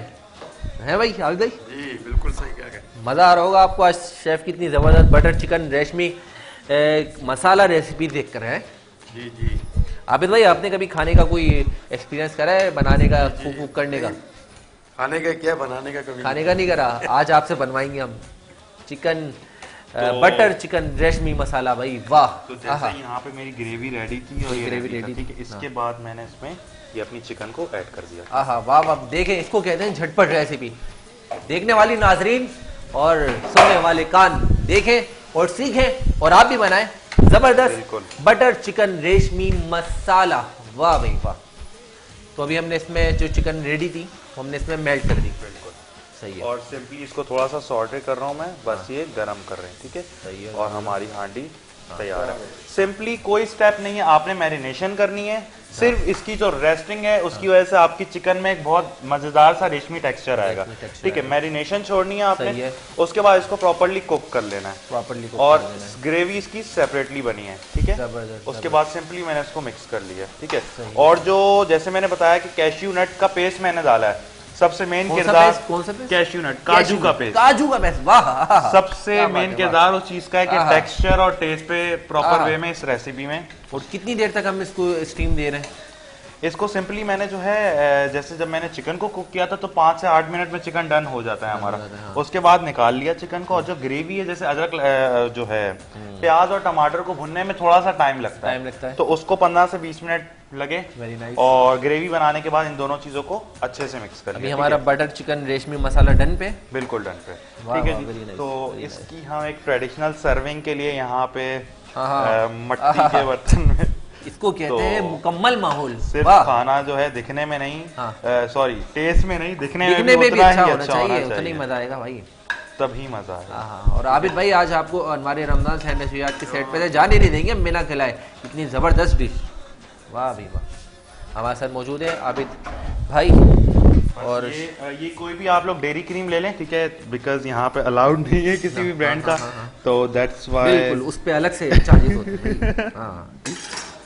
है भाई। आबिद भाई जी बिल्कुल सही कह गए, मजा आ रहा होगा आपको। आज शेफ कितनी जबरदस्त बटर चिकन रेशमी मसाला रेसिपी देख कर है। जी जी। आबिद भाई, आपने कभी खाने का कोई एक्सपीरियंस करा है, बनाने का, कुक करने का? खाने का क्या, बनाने का कभी खाने का नहीं करा। आज आपसे बनवाएंगे हम चिकन बटर चिकन रेशमी मसाला भाई, वाह। तो जैसे यहाँ पे मेरी ग्रेवी रेडी थी और ये ग्रेवी रेडी थी, इसके बाद मैंने इसमें ये अपनी चिकन को ऐड कर दिया। आहा वाह वाह। देखें, इसको कहते हैं झटपट रेसिपी। देखने वाली नाजरीन और सुनने वाले कान देखें और सीखें और आप भी बनाएं जबरदस्त बटर चिकन रेशमी मसाला, वाह भाई वाह। तो अभी हमने इसमें जो चिकन रेडी थी हमने इसमें मेल्ट कर दी, बिल्कुल सही है। और सिंपली इसको थोड़ा सा सॉटे कर रहा हूँ मैं, बस ये गरम कर रहे हैं, ठीक है, सही है। और हमारी हांडी तैयार है। सिंपली कोई स्टेप नहीं है, आपने मैरिनेशन करनी है, सिर्फ इसकी जो रेस्टिंग है उसकी वजह से आपकी चिकन में एक बहुत मजेदार सा रेशमी टेक्सचर आएगा, ठीक है। मैरिनेशन छोड़नी है आपने, उसके बाद इसको प्रॉपर्ली कुक कर लेना है, प्रॉपर्ली। और ग्रेवी इसकी सेपरेटली बनी है, ठीक है। उसके बाद सिंपली मैंने इसको मिक्स कर लिया, ठीक है। और जो जैसे मैंने बताया कि कैश्यू नट का पेस्ट मैंने डाला है, सबसे मेन किरदार कैश्यू नट, काजू का पेस्ट, काजू का पेस्ट, वाह। सबसे मेन किरदार उस चीज का है कि टेक्सचर और टेस्ट पे प्रॉपर वे में इस रेसिपी में। और कितनी देर तक हम इसको स्टीम दे रहे हैं? इसको सिंपली मैंने जो है, जैसे जब मैंने चिकन को कुक किया था तो 5 से 8 मिनट में चिकन डन हो जाता है हमारा। उसके बाद निकाल लिया चिकन को, और जो ग्रेवी है, जैसे अदरक जो है प्याज और टमाटर को भुनने में थोड़ा सा टाइम लगता है, तो उसको 15 से 20 मिनट लगे। और ग्रेवी बनाने के बाद इन दोनों चीजों को अच्छे से मिक्स कर लिया। हमारा बटर चिकन रेशमी मसाला डन पे, बिल्कुल डन पे, ठीक है जी। तो इसकी हम एक ट्रेडिशनल सर्विंग के लिए यहाँ पे मट्टी के बर्तन में इसको कहते हैं मुकम्मल माहौल। सिर्फ खाना जो है दिखने में नहीं, सॉरी टेस्ट में नहीं, दिखने में भी अच्छा होना चाहिए, उतना ही मजा आएगा भाई, तभी मजा आएगा। और आबिद भाई आज आपको हमारे रमजान सहर नशरियात के सेट पे जाने नहीं देंगे बिना खिलाए, इतनी जबरदस्त डिश, वाह भाई वाह। हमारे साथ मौजूद है आबिद भाई। और ये कोई भी आप लोग डेयरी क्रीम ले लें, ठीक है, बिकॉज यहाँ पे अलाउड नहीं है किसी भी ब्रांड का, तो दैट्स व्हाई बिल्कुल उस पे अलग से चार्जेस होते हैं।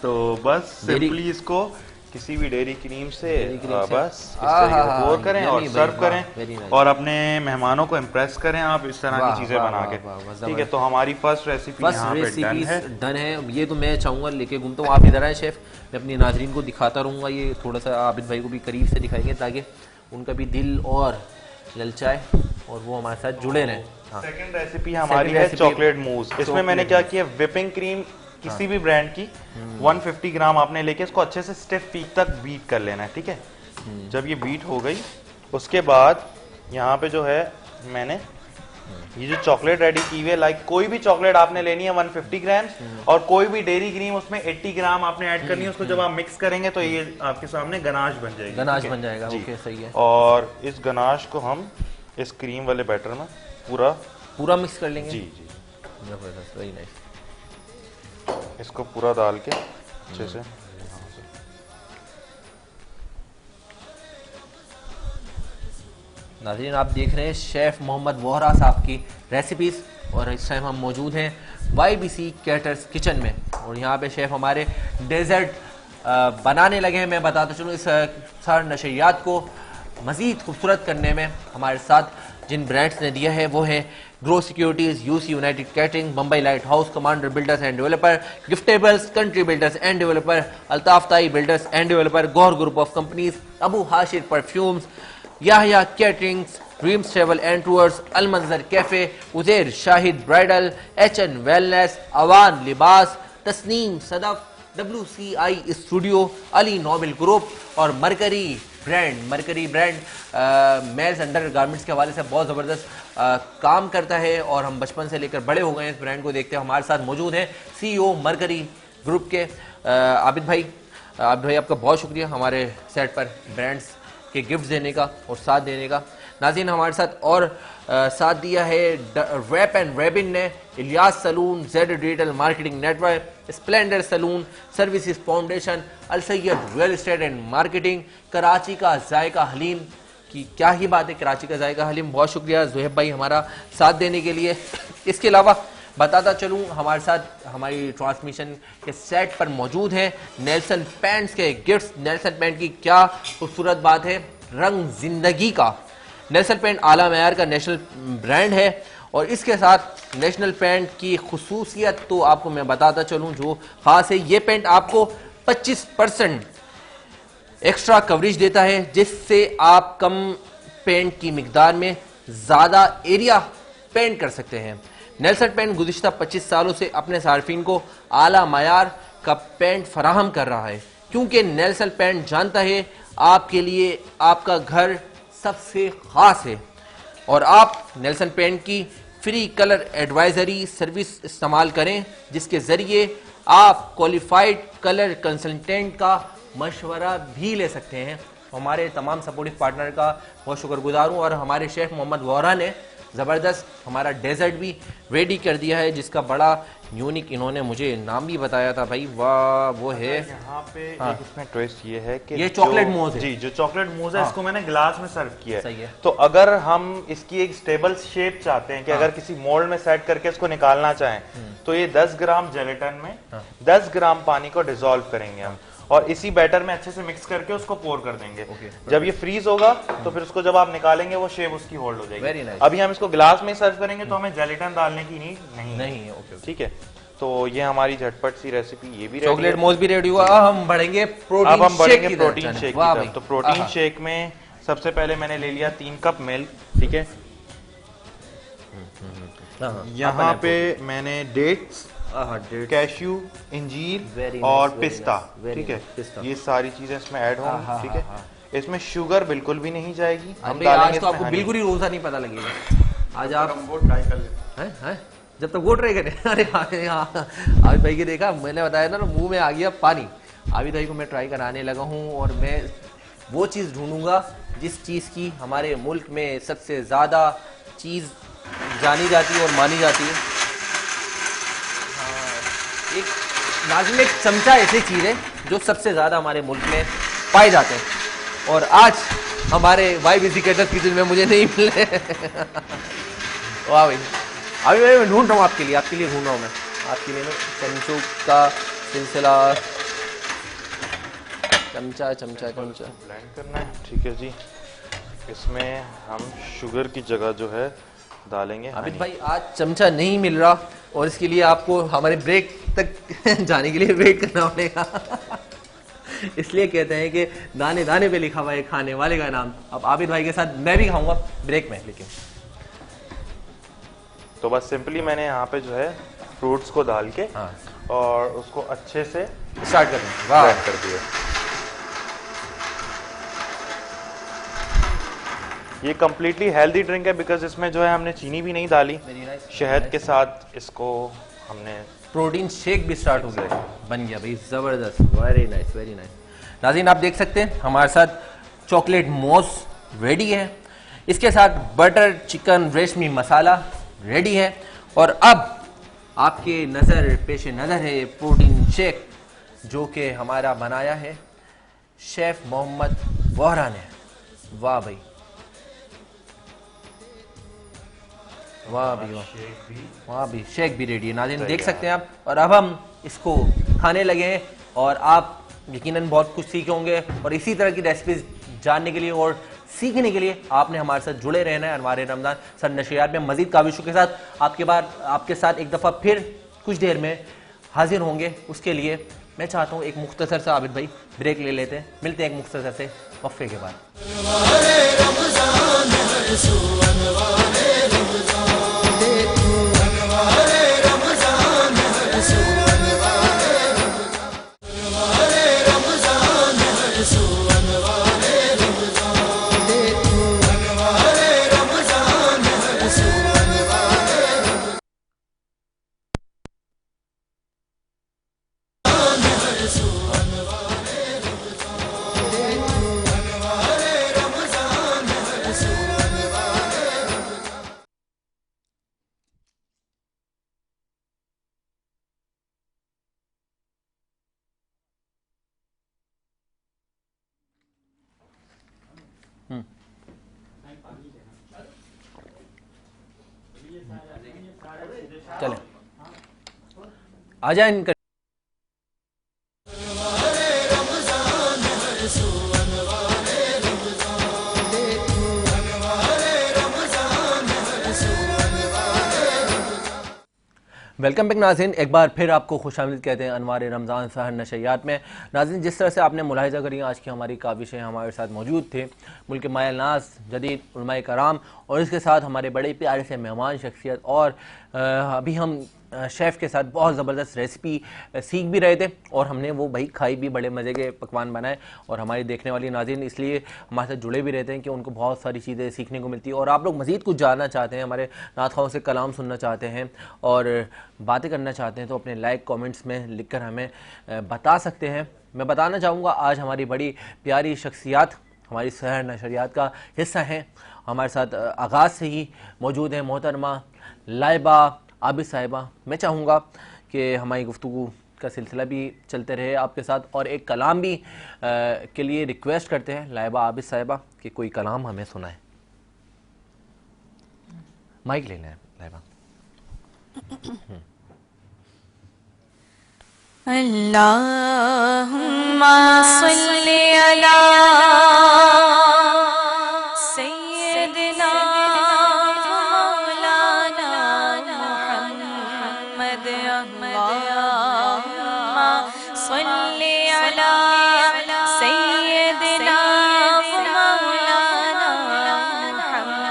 तो बस सिंपली इसको किसी भी डेयरी क्रीम से बस इस तरीके से पोर करें और सर्व करें और अपने मेहमानों को इम्प्रेस करें आप इस तरह की चीजें बना के, ठीक है। तो हमारी फर्स्ट रेसिपी यहाँ पे डन है। ये तो मैं चाहूंगा लेके घूमता हूँ, आप इधर आए शेफ, मैं अपनी नाजरीन को दिखाता रहूंगा, ये थोड़ा सा आबिद भाई को भी करीब से दिखाएंगे ताकि उनका भी दिल और ललचाए और वो हमारे साथ जुड़े रहें। सेकंड रेसिपी हमारी है चॉकलेट मूस। इसमें मैंने क्या किया, व्हिपिंग क्रीम किसी भी ब्रांड की 150 ग्राम आपने लेके इसको अच्छे से स्टिफ पीक तक बीट कर लेना है, ठीक है। जब ये बीट हो गई उसके बाद यहाँ पे जो है मैंने ये जो चॉकलेट रेडी की हुई है, लाइक कोई भी चॉकलेट आपने लेनी है 150 ग्राम और कोई भी डेयरी क्रीम उसमें 80 ग्राम आपने ऐड करनी है। उसको जब आप मिक्स करेंगे तो ये आपके सामने गनाश बन जाएगी, गनाश बन जाएगा। ओके सही है। और इस गनाश को हम इस क्रीम वाले बैटर में पूरा मिक्स कर लेंगे। जी जी जबरदस्त, वेरी नाइस। इसको पूरा डाल के अच्छे से नाज़रीन आप देख रहे हैं शेफ मोहम्मद वोहरा साहब की रेसिपीज और इस टाइम हम मौजूद हैं YBC कैटर्स किचन में और यहाँ पे शेफ हमारे डेजर्ट बनाने लगे हैं। मैं बताता चलूँ इस सार नशरियात को मज़ीद खूबसूरत करने में हमारे साथ जिन ब्रांड्स ने दिया है वो है grow securities, UC united catering, Bombay light house, commander builders and developer, giftables, country builders and developer, Altaf Tai builders and developer, Gaur group of companies, Abu Hashir perfumes, Yahiya caterings, dreams travel and tours, Al Manzar cafe, Uzair Shahid bridal, HN wellness, Awan Libas, Tasneem Sadaf, WCI studio, Ali noble group और mercury brand males under garments के हवाले से बहुत ज़बरदस्त काम करता है और हम बचपन से लेकर बड़े हो गए हैं इस ब्रांड को देखते हैं। हमारे साथ मौजूद हैं CEO मरकरी ग्रुप के आबिद भाई आपका बहुत शुक्रिया हमारे सेट पर ब्रांड्स के गिफ्ट देने का और साथ देने का। नाज़रीन हमारे साथ और साथ दिया है रैप एंड रेबिन ने, Ilyas salon, Z digital marketing network, splendour salon services foundation, Al Syed real estate and marketing, Karachi का जायका हलीम की क्या ही बात है, कराची का जायका हलीम, बहुत शुक्रिया ज़ुहैब भाई हमारा साथ देने के लिए। इसके अलावा बताता चलूँ हमारे साथ हमारी ट्रांसमिशन के सेट पर मौजूद है नेल्सन पैंट्स के गिफ्ट्स। नेल्सन पैंट की क्या खूबसूरत बात है, रंग जिंदगी का नेल्सन पैंट आला मेयार का नेशनल ब्रांड है और इसके साथ नेशनल पैंट की खुसूसियत तो आपको मैं बताता चलूं जो खास है, ये पैंट आपको 25% एक्स्ट्रा कवरेज देता है जिससे आप कम पेंट की मिकदार में ज़्यादा एरिया पेंट कर सकते हैं। नेल्सन पेंट गुज़िश्ता 25 सालों से अपने सार्फिन को आला मयार का पेंट फराहम कर रहा है क्योंकि नेल्सन पेंट जानता है आपके लिए आपका घर सबसे खास है और आप नेल्सन पेंट की फ्री कलर एडवाइजरी सर्विस इस्तेमाल करें जिसके ज़रिए आप क्वालिफाइड कलर कंसल्टेंट का मशवरा भी ले सकते हैं। हमारे तमाम सपोर्टिव पार्टनर का बहुत शुक्रगुजार हूँ और हमारे शेफ मोहम्मद वोहरा ने ज़बरदस्त हमारा डेजर्ट भी रेडी कर दिया है जिसका बड़ा यूनिक इन्होंने मुझे नाम भी बताया था भाई, वाह वो है यहाँ पे एक इसमें ट्विस्ट ये है कि ये चॉकलेट मूस है। जी जो चॉकलेट मूस है इसको मैंने ग्लास में सर्व किया है। सही है। तो अगर हम इसकी एक स्टेबल शेप चाहते हैं कि अगर किसी मोल्ड में सेट करके इसको निकालना चाहें तो ये 10 ग्राम जेलेटिन में 10 ग्राम पानी को डिसॉल्व करेंगे हम और इसी बैटर में अच्छे से मिक्स करके उसको पोर कर देंगे। जब ये फ्रीज होगा तो फिर उसको जब आप निकालेंगे वो शेप उसकी होल्ड हो जाएगी। अभी हम इसको ग्लास में सर्व करेंगे तो हमें जेलेटिन डालने की नीड नहीं है। ठीक है, तो ये हमारी झटपट सी रेसिपी ये भी चॉकलेट मूस भी रेडी हुआ। अब हम बढ़ेंगे प्रोटीन शेक की तरफ। तो प्रोटीन शेक में सबसे पहले मैंने ले लिया 3 कप मिल्क, ठीक है। यहाँ पे मैंने डेट्स, कैश्यू, इंजीर और पिस्ता, ठीक है, ये सारी चीजें इसमें ऐड होंगी। ठीक है, इसमें शुगर बिल्कुल भी नहीं जाएगी। हम डालेंगे तो आपको बिल्कुल ही रोजा नहीं पता लगेगा। आज आप ट्राई कर लेते हैं। जब तक वो ट्राई करें। अरे हाँ, आबिद भाई की देखा, मैंने बताया ना, मुंह में आ गया पानी। आबिद भाई को मैं ट्राई कराने लगा हूँ और मैं वो चीज़ ढूंढूंगा जिस चीज़ की हमारे मुल्क में सबसे ज़्यादा चीज़ जानी जाती है और मानी जाती है। हाँ, एक नाज़िम, एक चमचा ऐसी चीज़ है जो सबसे ज़्यादा हमारे मुल्क में पाए जाते हैं और आज हमारे वाई बिजी कैटर्स किचन में मुझे नहीं मिले। वाह भाई, अभी मैं ढूंढ रहा हूँ आपके लिए ढूंढ रहा हूँ मैं आपके लिए। चमचों का सिलसिला, चमचा ब्लेंड करना है। ठीक है जी, इसमें हम शुगर की जगह जो है डालेंगे। आबिद भाई, आज चमचा नहीं मिल रहा और इसके लिए आपको हमारे ब्रेक तक जाने के लिए वेट करना पड़ेगा। इसलिए कहते हैं कि दाने दाने पे लिखा हुआ है खाने वाले का नाम। अब आबिद भाई के साथ मैं भी खाऊंगा ब्रेक में। लेकिन तो बस सिंपली मैंने यहाँ पे जो है फ्रूट्स को डाल के और उसको अच्छे से स्टार्ट कर दिया। ये कम्प्लीटली हेल्दी ड्रिंक है बिकॉज इसमें जो है हमने चीनी भी नहीं डाली। शहद के साथ इसको हमने प्रोटीन शेक भी स्टार्ट हो गया, बन गया भाई, जबरदस्त। Very nice, very nice. नाज़रीन, आप देख सकते हैं हमारे साथ चॉकलेट मोस रेडी है, इसके साथ बटर चिकन रेशमी मसाला रेडी है और अब आपके पेश नज़र है प्रोटीन शेक जो कि हमारा बनाया है शेफ मोहम्मद वोहरा ने। वाह भाई, वाह भी वाह, वाह भी, शेक भी रेडी है। नाज़रीन देख सकते हैं आप। और अब हम इसको खाने लगे हैं और आप यकीनन बहुत कुछ सीखे होंगे और इसी तरह की रेसिपीज जानने के लिए और सीखने के लिए आपने हमारे साथ जुड़े रहना है। अनवार रमज़ान सर नशरियात में मजीद काविशों के साथ आपके साथ एक दफ़ा फिर कुछ देर में हाजिर होंगे। उसके लिए मैं चाहता हूँ एक मुख्तसर सा, आबिद भाई, ब्रेक ले लेते हैं, मिलते हैं एक मुख्तसर से वक्फे के बाद। चलें, आ जाए इनका। वेलकम बैक नाज़रीन, एक बार फिर आपको खुशामदीद कहते हैं अनवार रमज़ान सहर नशरियात में। नाज़रीन, जिस तरह से आपने मुलाहिज़ा करी आज की हमारी काविशें हमारे साथ मौजूद थे मुल्क मायल नाज जदीद उलमाए कराम और इसके साथ हमारे बड़े प्यारे से मेहमान शख्सियत और अभी हम शेफ़ के साथ बहुत ज़बरदस्त रेसिपी सीख भी रहे थे और हमने वो भाई खाई भी, बड़े मज़े के पकवान बनाए। और हमारी देखने वाली नाज़रीन इसलिए हमारे साथ जुड़े भी रहते हैं कि उनको बहुत सारी चीज़ें सीखने को मिलती है और आप लोग मज़ीद कुछ जानना चाहते हैं, हमारे नात ख़वान से कलाम सुनना चाहते हैं और बातें करना चाहते हैं तो अपने लाइक कमेंट्स में लिखकर हमें बता सकते हैं। मैं बताना चाहूँगा आज हमारी बड़ी प्यारी शख्सियात हमारी सहर नशरियात का हिस्सा हैं। हमारे साथ आगाज़ से ही मौजूद हैं मोहतरमा लाइबा आबिद साहिबा। मैं चाहूँगा कि हमारी गुफ्तगू का सिलसिला भी चलते रहे आपके साथ और एक कलाम भी के लिए रिक्वेस्ट करते हैं लाइबा आबिद साहिबा कि कोई कलाम हमें सुनाए। माइक लेना है लाइबा। अल्लाहुम्मा सल्ली अला सय्यिदना मौलाना मुहम्मद। अल्लाहुम्मा सल्ली अला सय्यिदना मौलाना मुहम्मद।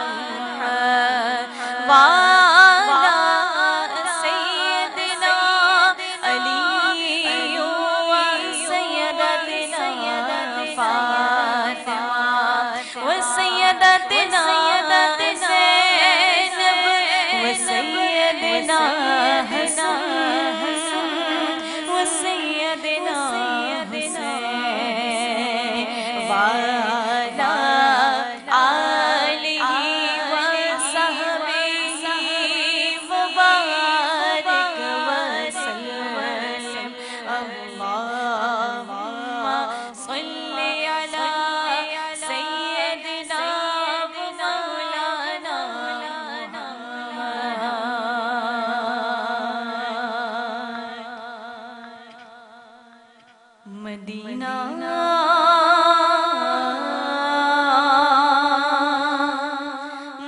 फातिमा मदीना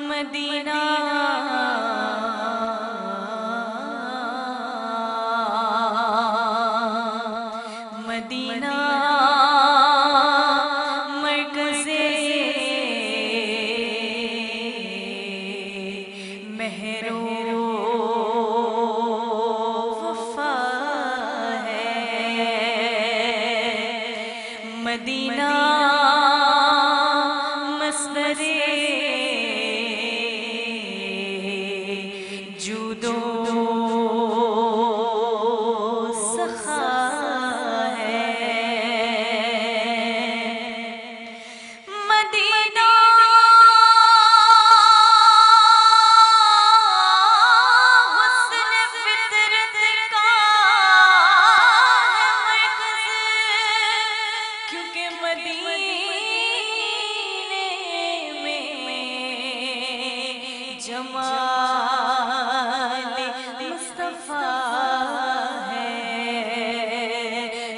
मदीना मदीना मरकज़े महरो वफ़ा है। मदीना मस्दरे जूदो सखा है। मदीना हुस्न फितरत का है मरकज़, क्योंकि मदीने में जमाल मुस्तफ़ा है।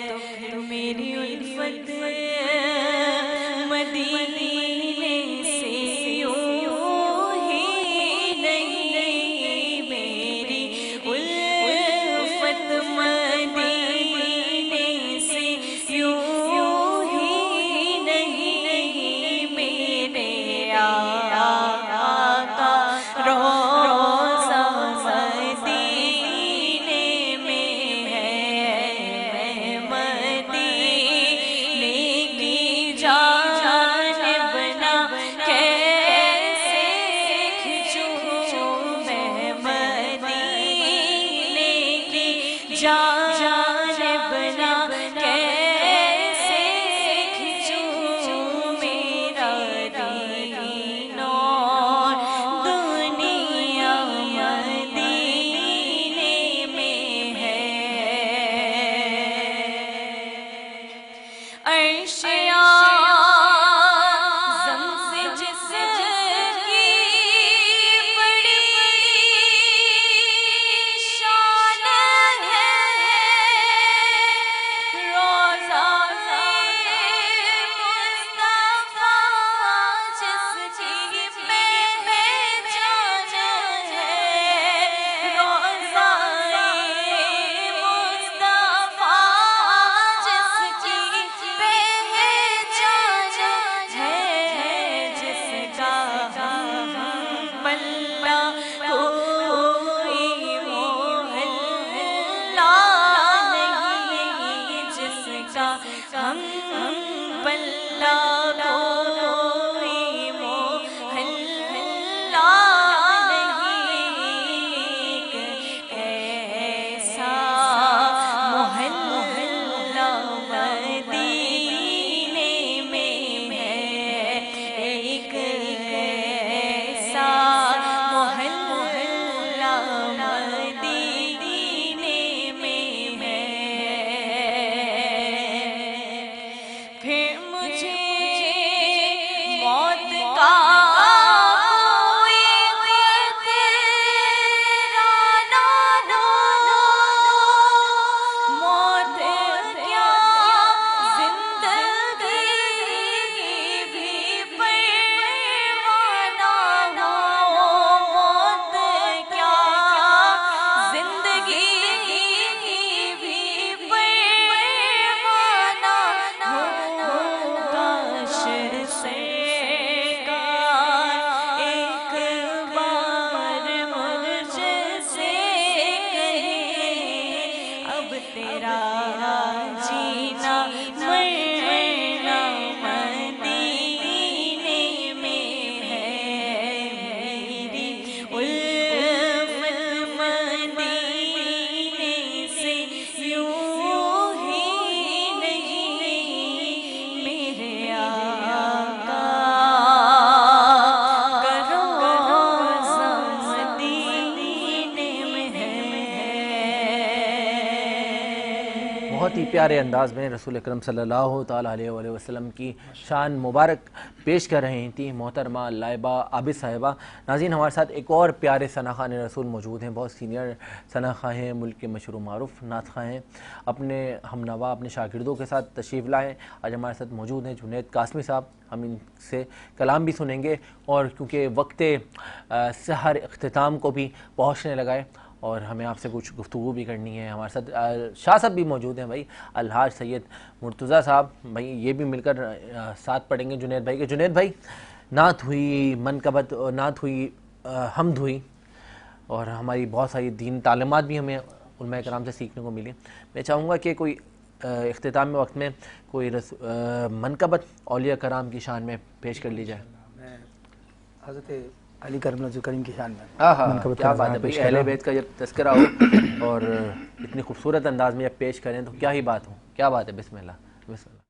तो फिर मेरी उल्फत मदीने से यूं ही नहीं, मेरी उल्फत मदीने से यूं ही नहीं, मेरे आका रोज़ा बहुत ही प्यारे अंदाज में रसूल अकरम सल्लल्लाहु ताला अलैहि वसल्लम की शान मुबारक पेश कर रही थी मोहतरमा लाइबा आबिद साहिबा। नाज़रीन, हमारे साथ एक और प्यारे सनाखान रसूल मौजूद हैं, बहुत सीनियर सनाखा हैं, मुल्क के मशहूर मारूफ नातखा हैं, अपने हमनवा अपने शागिर्दों के साथ तशरीफ़ लाए। आज हमारे साथ मौजूद हैं जुनैद कासमी साहब। हम इनसे कलाम भी सुनेंगे और क्योंकि वक्त सहर इख्तिताम को भी पहुँचने लगा है और हमें आपसे कुछ गुफ्तगू भी करनी है। हमारे साथ शाह साहब भी मौजूद हैं भाई, अलहाज सैयद मुर्तज़ा साहब भाई, ये भी मिलकर साथ पढ़ेंगे जुनैद भाई के। जुनैद भाई, नात हुई, मनकबत नात हुई, हमद हुई और हमारी बहुत सारी दीन तालीमात भी हमें उलमा कराम से सीखने को मिली। मैं चाहूँगा कि कोई इख्तिताम वक्त में कोई मनकबत औलिया कराम की शान में पेश कर ली जाए। हज़रत अली करीम की शान में। क्या बात है भाई, अहले बैत का जब तज़किरा हो और इतनी खूबसूरत अंदाज में जब पेश करें तो क्या ही बात हो, क्या बात है। बिस्मिल्लाह बिस्मिल्लाह।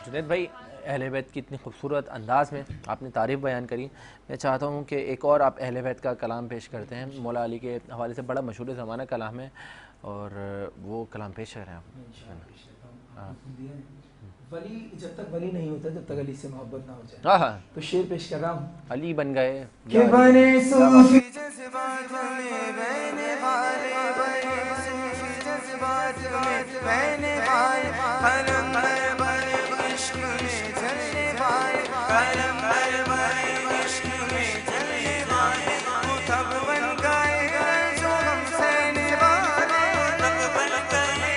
जुनैद भाई, अहले बैत की इतनी खूबसूरत अंदाज़ में आपने तारीफ़ बयान करी। मैं चाहता हूँ कि एक और आप अहले बैत का कलाम पेश करते हैं। मौला अली के हवाले से बड़ा मशहूर ज़माना कलाम है और वो कलाम पेश करें आप। वली जब तक वली नहीं होता, जब तक अली से मोहब्बत ना हो जाए। हाँ, तो शेर पेश कर रहा हूँ। अली बन गए कि बने सूफी जज्बात में बहने वाले, बने सूफी जज्बात में बहने वाले, कलंदर बने इश्क में जलने वाले, कलंदर बने इश्क में जलने वाले, वो तब बन गए जो हम सहने वाले, तब बन गए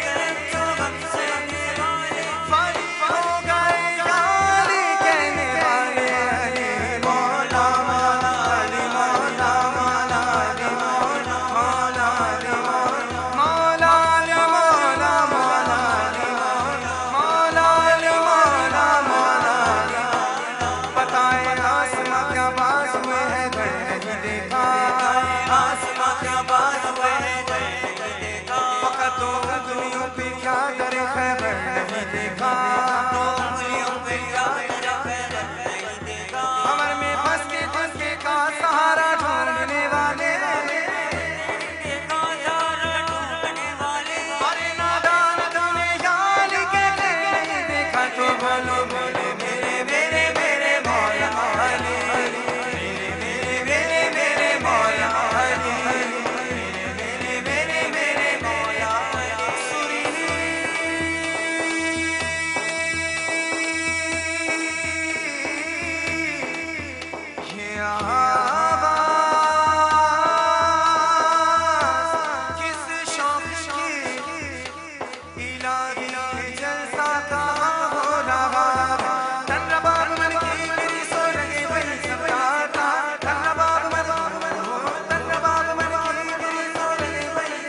जो हम सहने वाले, वली हो गए गाली कहने वाले, अली मौला मौला, अली मौला मौला, अली मौला मौला, अली मौला मौला, अली मौला मौला, अली मौला मौला। तो उंगलियों पे याद रखे नहीं देगा कमर में फंस के का सहारा ढूंढने वाले अरे नादान तुम्हें यार के नहीं देखा तो बोलो बोले मेरे मेरे मेरे मौला अली मेरे मेरे मेरे मौला अली मेरे मेरे मेरे मौला ये आवाज़ किस शौक की इलाही जलसा कहाँ हो रहा तन रबाब मन की मेरी सो रही बड़ी सप्ताह तन रबाब मन की मेरी सो रही बड़ी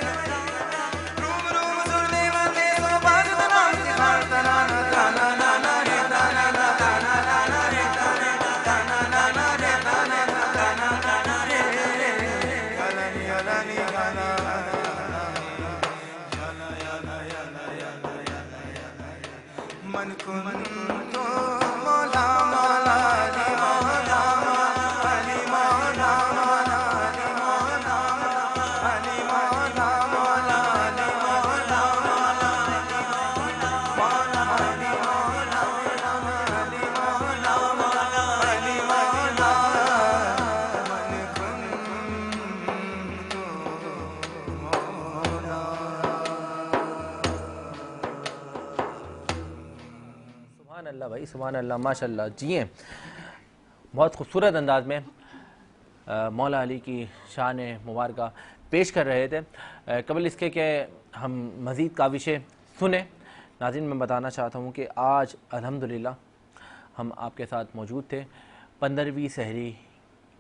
रूम रूम सुरने वाले सो बाज तना सिखार तना तना तना रे तना तना तना रे तना तना तना रे तना तना तना रे अलनी अलनी गाना मन को मौला मौला अली मौला अली मौला मौला अली मौला अली मौला मौला अली मौला मौला अली मौला अली मौला मौला अली मौला मन को मौला सुभान अल्लाह भाई, सुभान अल्लाह, माशाल्लाह। जिए बहुत खूबसूरत अंदाज में मौला अली की शान मुबारक पेश कर रहे थे। कबल इसके कि हम मज़ीद काविशें सुने, नाज़रीन मैं बताना चाहता हूँ कि आज अल्हम्दुलिल्लाह हम आपके साथ मौजूद थे। 15वीं सहरी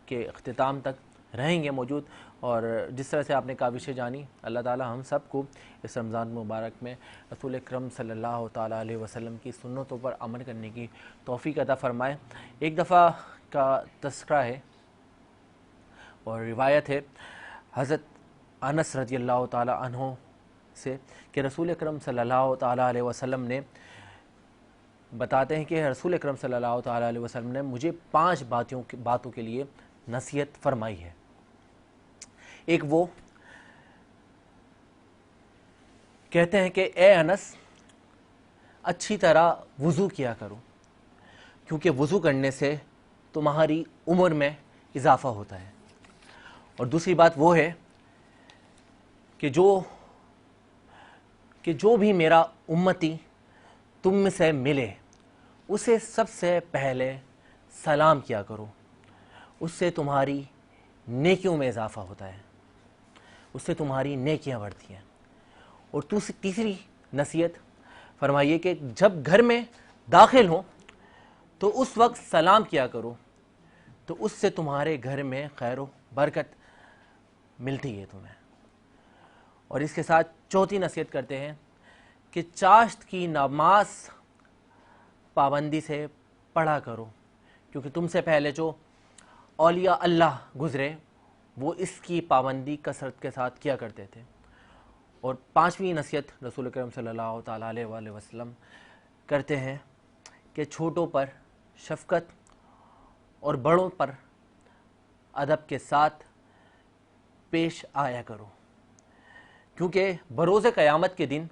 के अख्तिताम तक रहेंगे मौजूद, और जिस तरह से आपने काविशें जानी, अल्लाह ताला हम सब को इस रमज़ान मुबारक में रसूल अकरम सल्लल्लाहु ताला अलैहि वसल्लम की सुन्नतों पर अमल करने की तौफ़ीक़ अता फ़रमाए। एक दफ़ा का तज़किरा है और रिवायत है हज़रत अनस रज़ियल्लाहु ताला अन्हु से कि रसूल अकरम सल्लल्लाहु ताला अलैहि वसल्लम ने बताते हैं कि रसूल अकरम सल्लल्लाहु ताला अलैहि वसल्लम ने मुझे 5 बातों के लिए नसीहत फरमाई है। एक वो कहते हैं कि ए अनस, अच्छी तरह वुज़ू किया करो, क्योंकि वुज़ू करने से तुम्हारी उम्र में इजाफ़ा होता है। और दूसरी बात वो है कि जो भी मेरा उम्मती तुम से मिले उसे सबसे पहले सलाम किया करो, उससे तुम्हारी नेकियों में इजाफ़ा होता है, उससे तुम्हारी नेकियां बढ़ती हैं। और तीसरी नसीहत फरमाइए कि जब घर में दाखिल हो तो उस वक्त सलाम किया करो, तो उससे तुम्हारे घर में खैर व बरकत मिलती है तुम्हें। और इसके साथ चौथी नसीहत करते हैं कि चाश्त की नमाज पाबंदी से पढ़ा करो, क्योंकि तुमसे पहले जो औलिया अल्लाह गुज़रे वो इसकी पाबंदी कसरत के साथ किया करते थे। और 5वीं नसीहत रसूल अकरम सल्लल्लाहु ताला अलैहि वसल्लम करते हैं कि छोटों पर शफ़क़त और बड़ों पर अदब के साथ पेश आया करो, क्योंकि बरोज़ क़यामत के दिन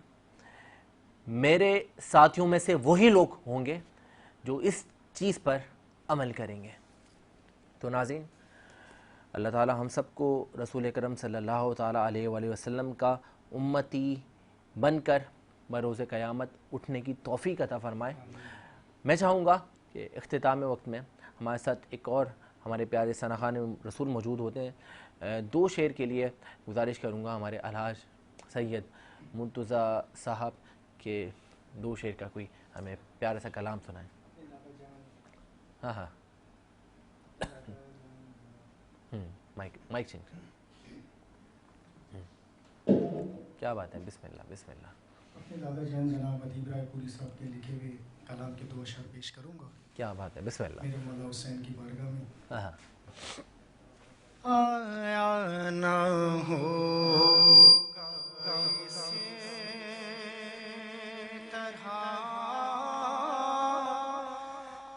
मेरे साथियों में से वही लोग होंगे जो इस चीज़ पर अमल करेंगे। तो नाज़रीन, अल्लाह ताला हम सबको रसूल अकरम सल्लल्लाहु ताला अलैहि वसल्लम का उम्मती बनकर बरोज़ क़यामत उठने की तौफ़ीक़ अता फ़रमाए। मैं चाहूँगा कि इख्तिताम वक्त में हमारे साथ एक और हमारे प्यारे सनाखान रसूल मौजूद होते हैं। 2 शेर के लिए गुजारिश करूँगा हमारे अलहाज सैयद मुर्तज़ा साहब के 2 शेर का कोई हमें प्यारा सा कलाम सुनाएं। हाँ हाँ, माइक चेंज। क्या बात है, बिस्मिल्लाह बिस्मिल्लाह। अपने दादा जान जनाब अदीब रायपुरी साहब के लिखे हुए कलाम के 2 अशर पेश करूँगा। क्या बात है, बिस्मिल्लाह। मेरे मौला हुसैन की बारगाह में। हाँ, आया ना होगा इसे तरह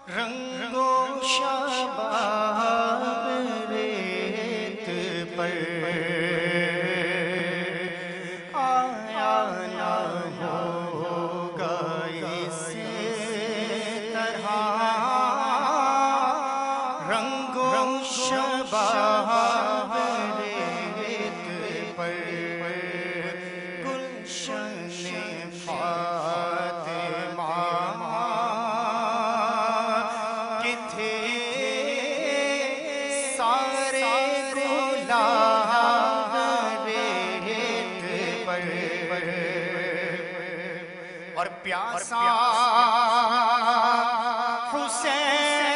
रंगो शबाब रेत पर आया ना होगा इस तरह रंगो शबाब रेत पर गुलशन फातिमा के थे सारे गुलाब रेत पर और प्यासा हुसैन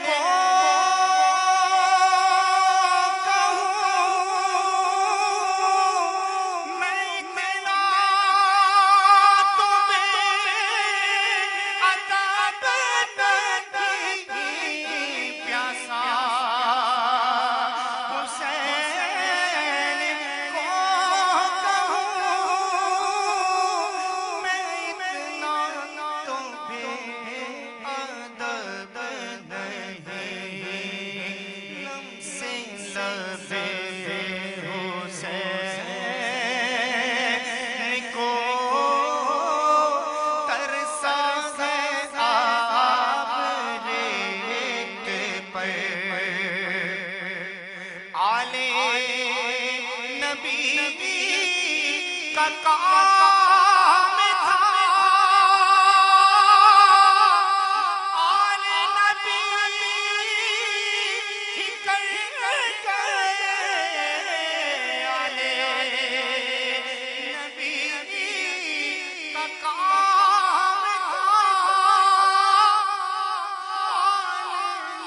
को कहूँ मैं इतना तुम्हें अदब नहीं प्यासा हुसैन को कहूँ मैं इतना तुम्हें अदब नहीं लम्से लबे हुसैन को तरसा है आप रेत पर आले नबी का काम था आले नबी ही कर गए आले नबी का काम था आले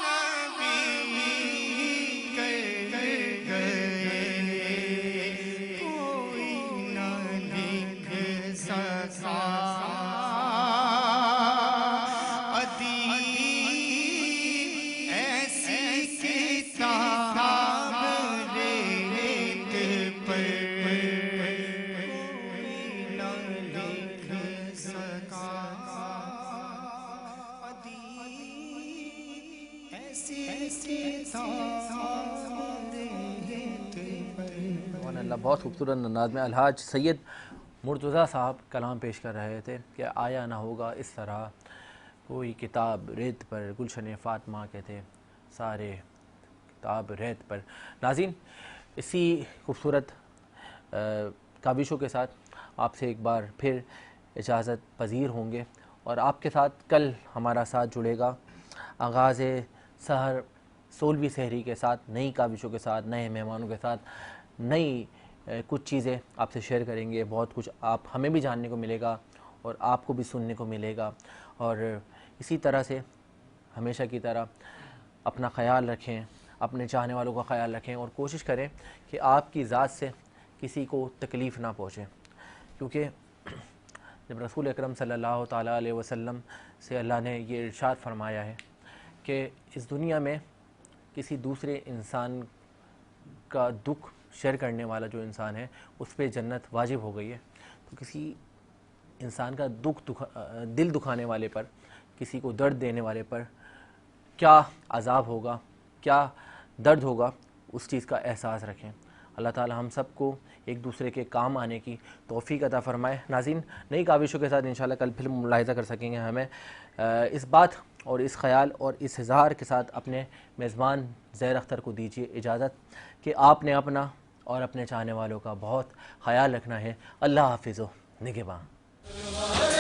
नबी कर गए कोई ना लिख सका अदी ऐसी किताब रेत पर कोई ना लिख सका अदी ऐसी किताब रेत पर अल्लाह बहुत खूबसूरत अंदाज में अलहाज सैयद मुर्तज़ा साहब कलाम पेश कर रहे थे कि आया ना होगा इस तरह कोई किताब रेत पर गुलशन फ़ातिमा के थे सारे किताब रेत पर। नाज़रीन, इसी खूबसूरत काविशों के साथ आपसे एक बार फिर इजाज़त पज़ीर होंगे और आपके साथ कल हमारा साथ जुड़ेगा आगाज़ सहर 16वीं सहरी के साथ, नई काविशों के साथ, नए मेहमानों के साथ, नई कुछ चीज़ें आपसे शेयर करेंगे। बहुत कुछ आप हमें भी जानने को मिलेगा और आपको भी सुनने को मिलेगा। और इसी तरह से हमेशा की तरह अपना ख़याल रखें, अपने चाहने वालों का ख़याल रखें और कोशिश करें कि आपकी ज़ात से किसी को तकलीफ़ ना पहुँचे, क्योंकि जब रसूल अकरम सल्लल्लाहु ताला अलैहि वसल्लम से अल्लाह ने ये इरशाद फरमाया है कि इस दुनिया में किसी दूसरे इंसान का दुख शेयर करने वाला जो इंसान है उस पर जन्नत वाजिब हो गई है, तो किसी इंसान का दिल दुखाने वाले पर, किसी को दर्द देने वाले पर क्या अज़ाब होगा, क्या दर्द होगा, उस चीज़ का एहसास रखें। अल्लाह ताला हम सबको एक दूसरे के काम आने की तौफ़ीक अता फ़रमाए। नाज़रीन, नई काविशों के साथ इंशाल्लाह कल फिर मुलाहिज़ा कर सकेंगे। हमें इस बात और इस ख़याल और इस इज़हार के साथ अपने मेज़बान ज़ैर अख्तर को दीजिए इजाज़त कि आपने अपना और अपने चाहने वालों का बहुत ख़याल रखना है। अल्लाह हाफ़िज़ व निगहबान।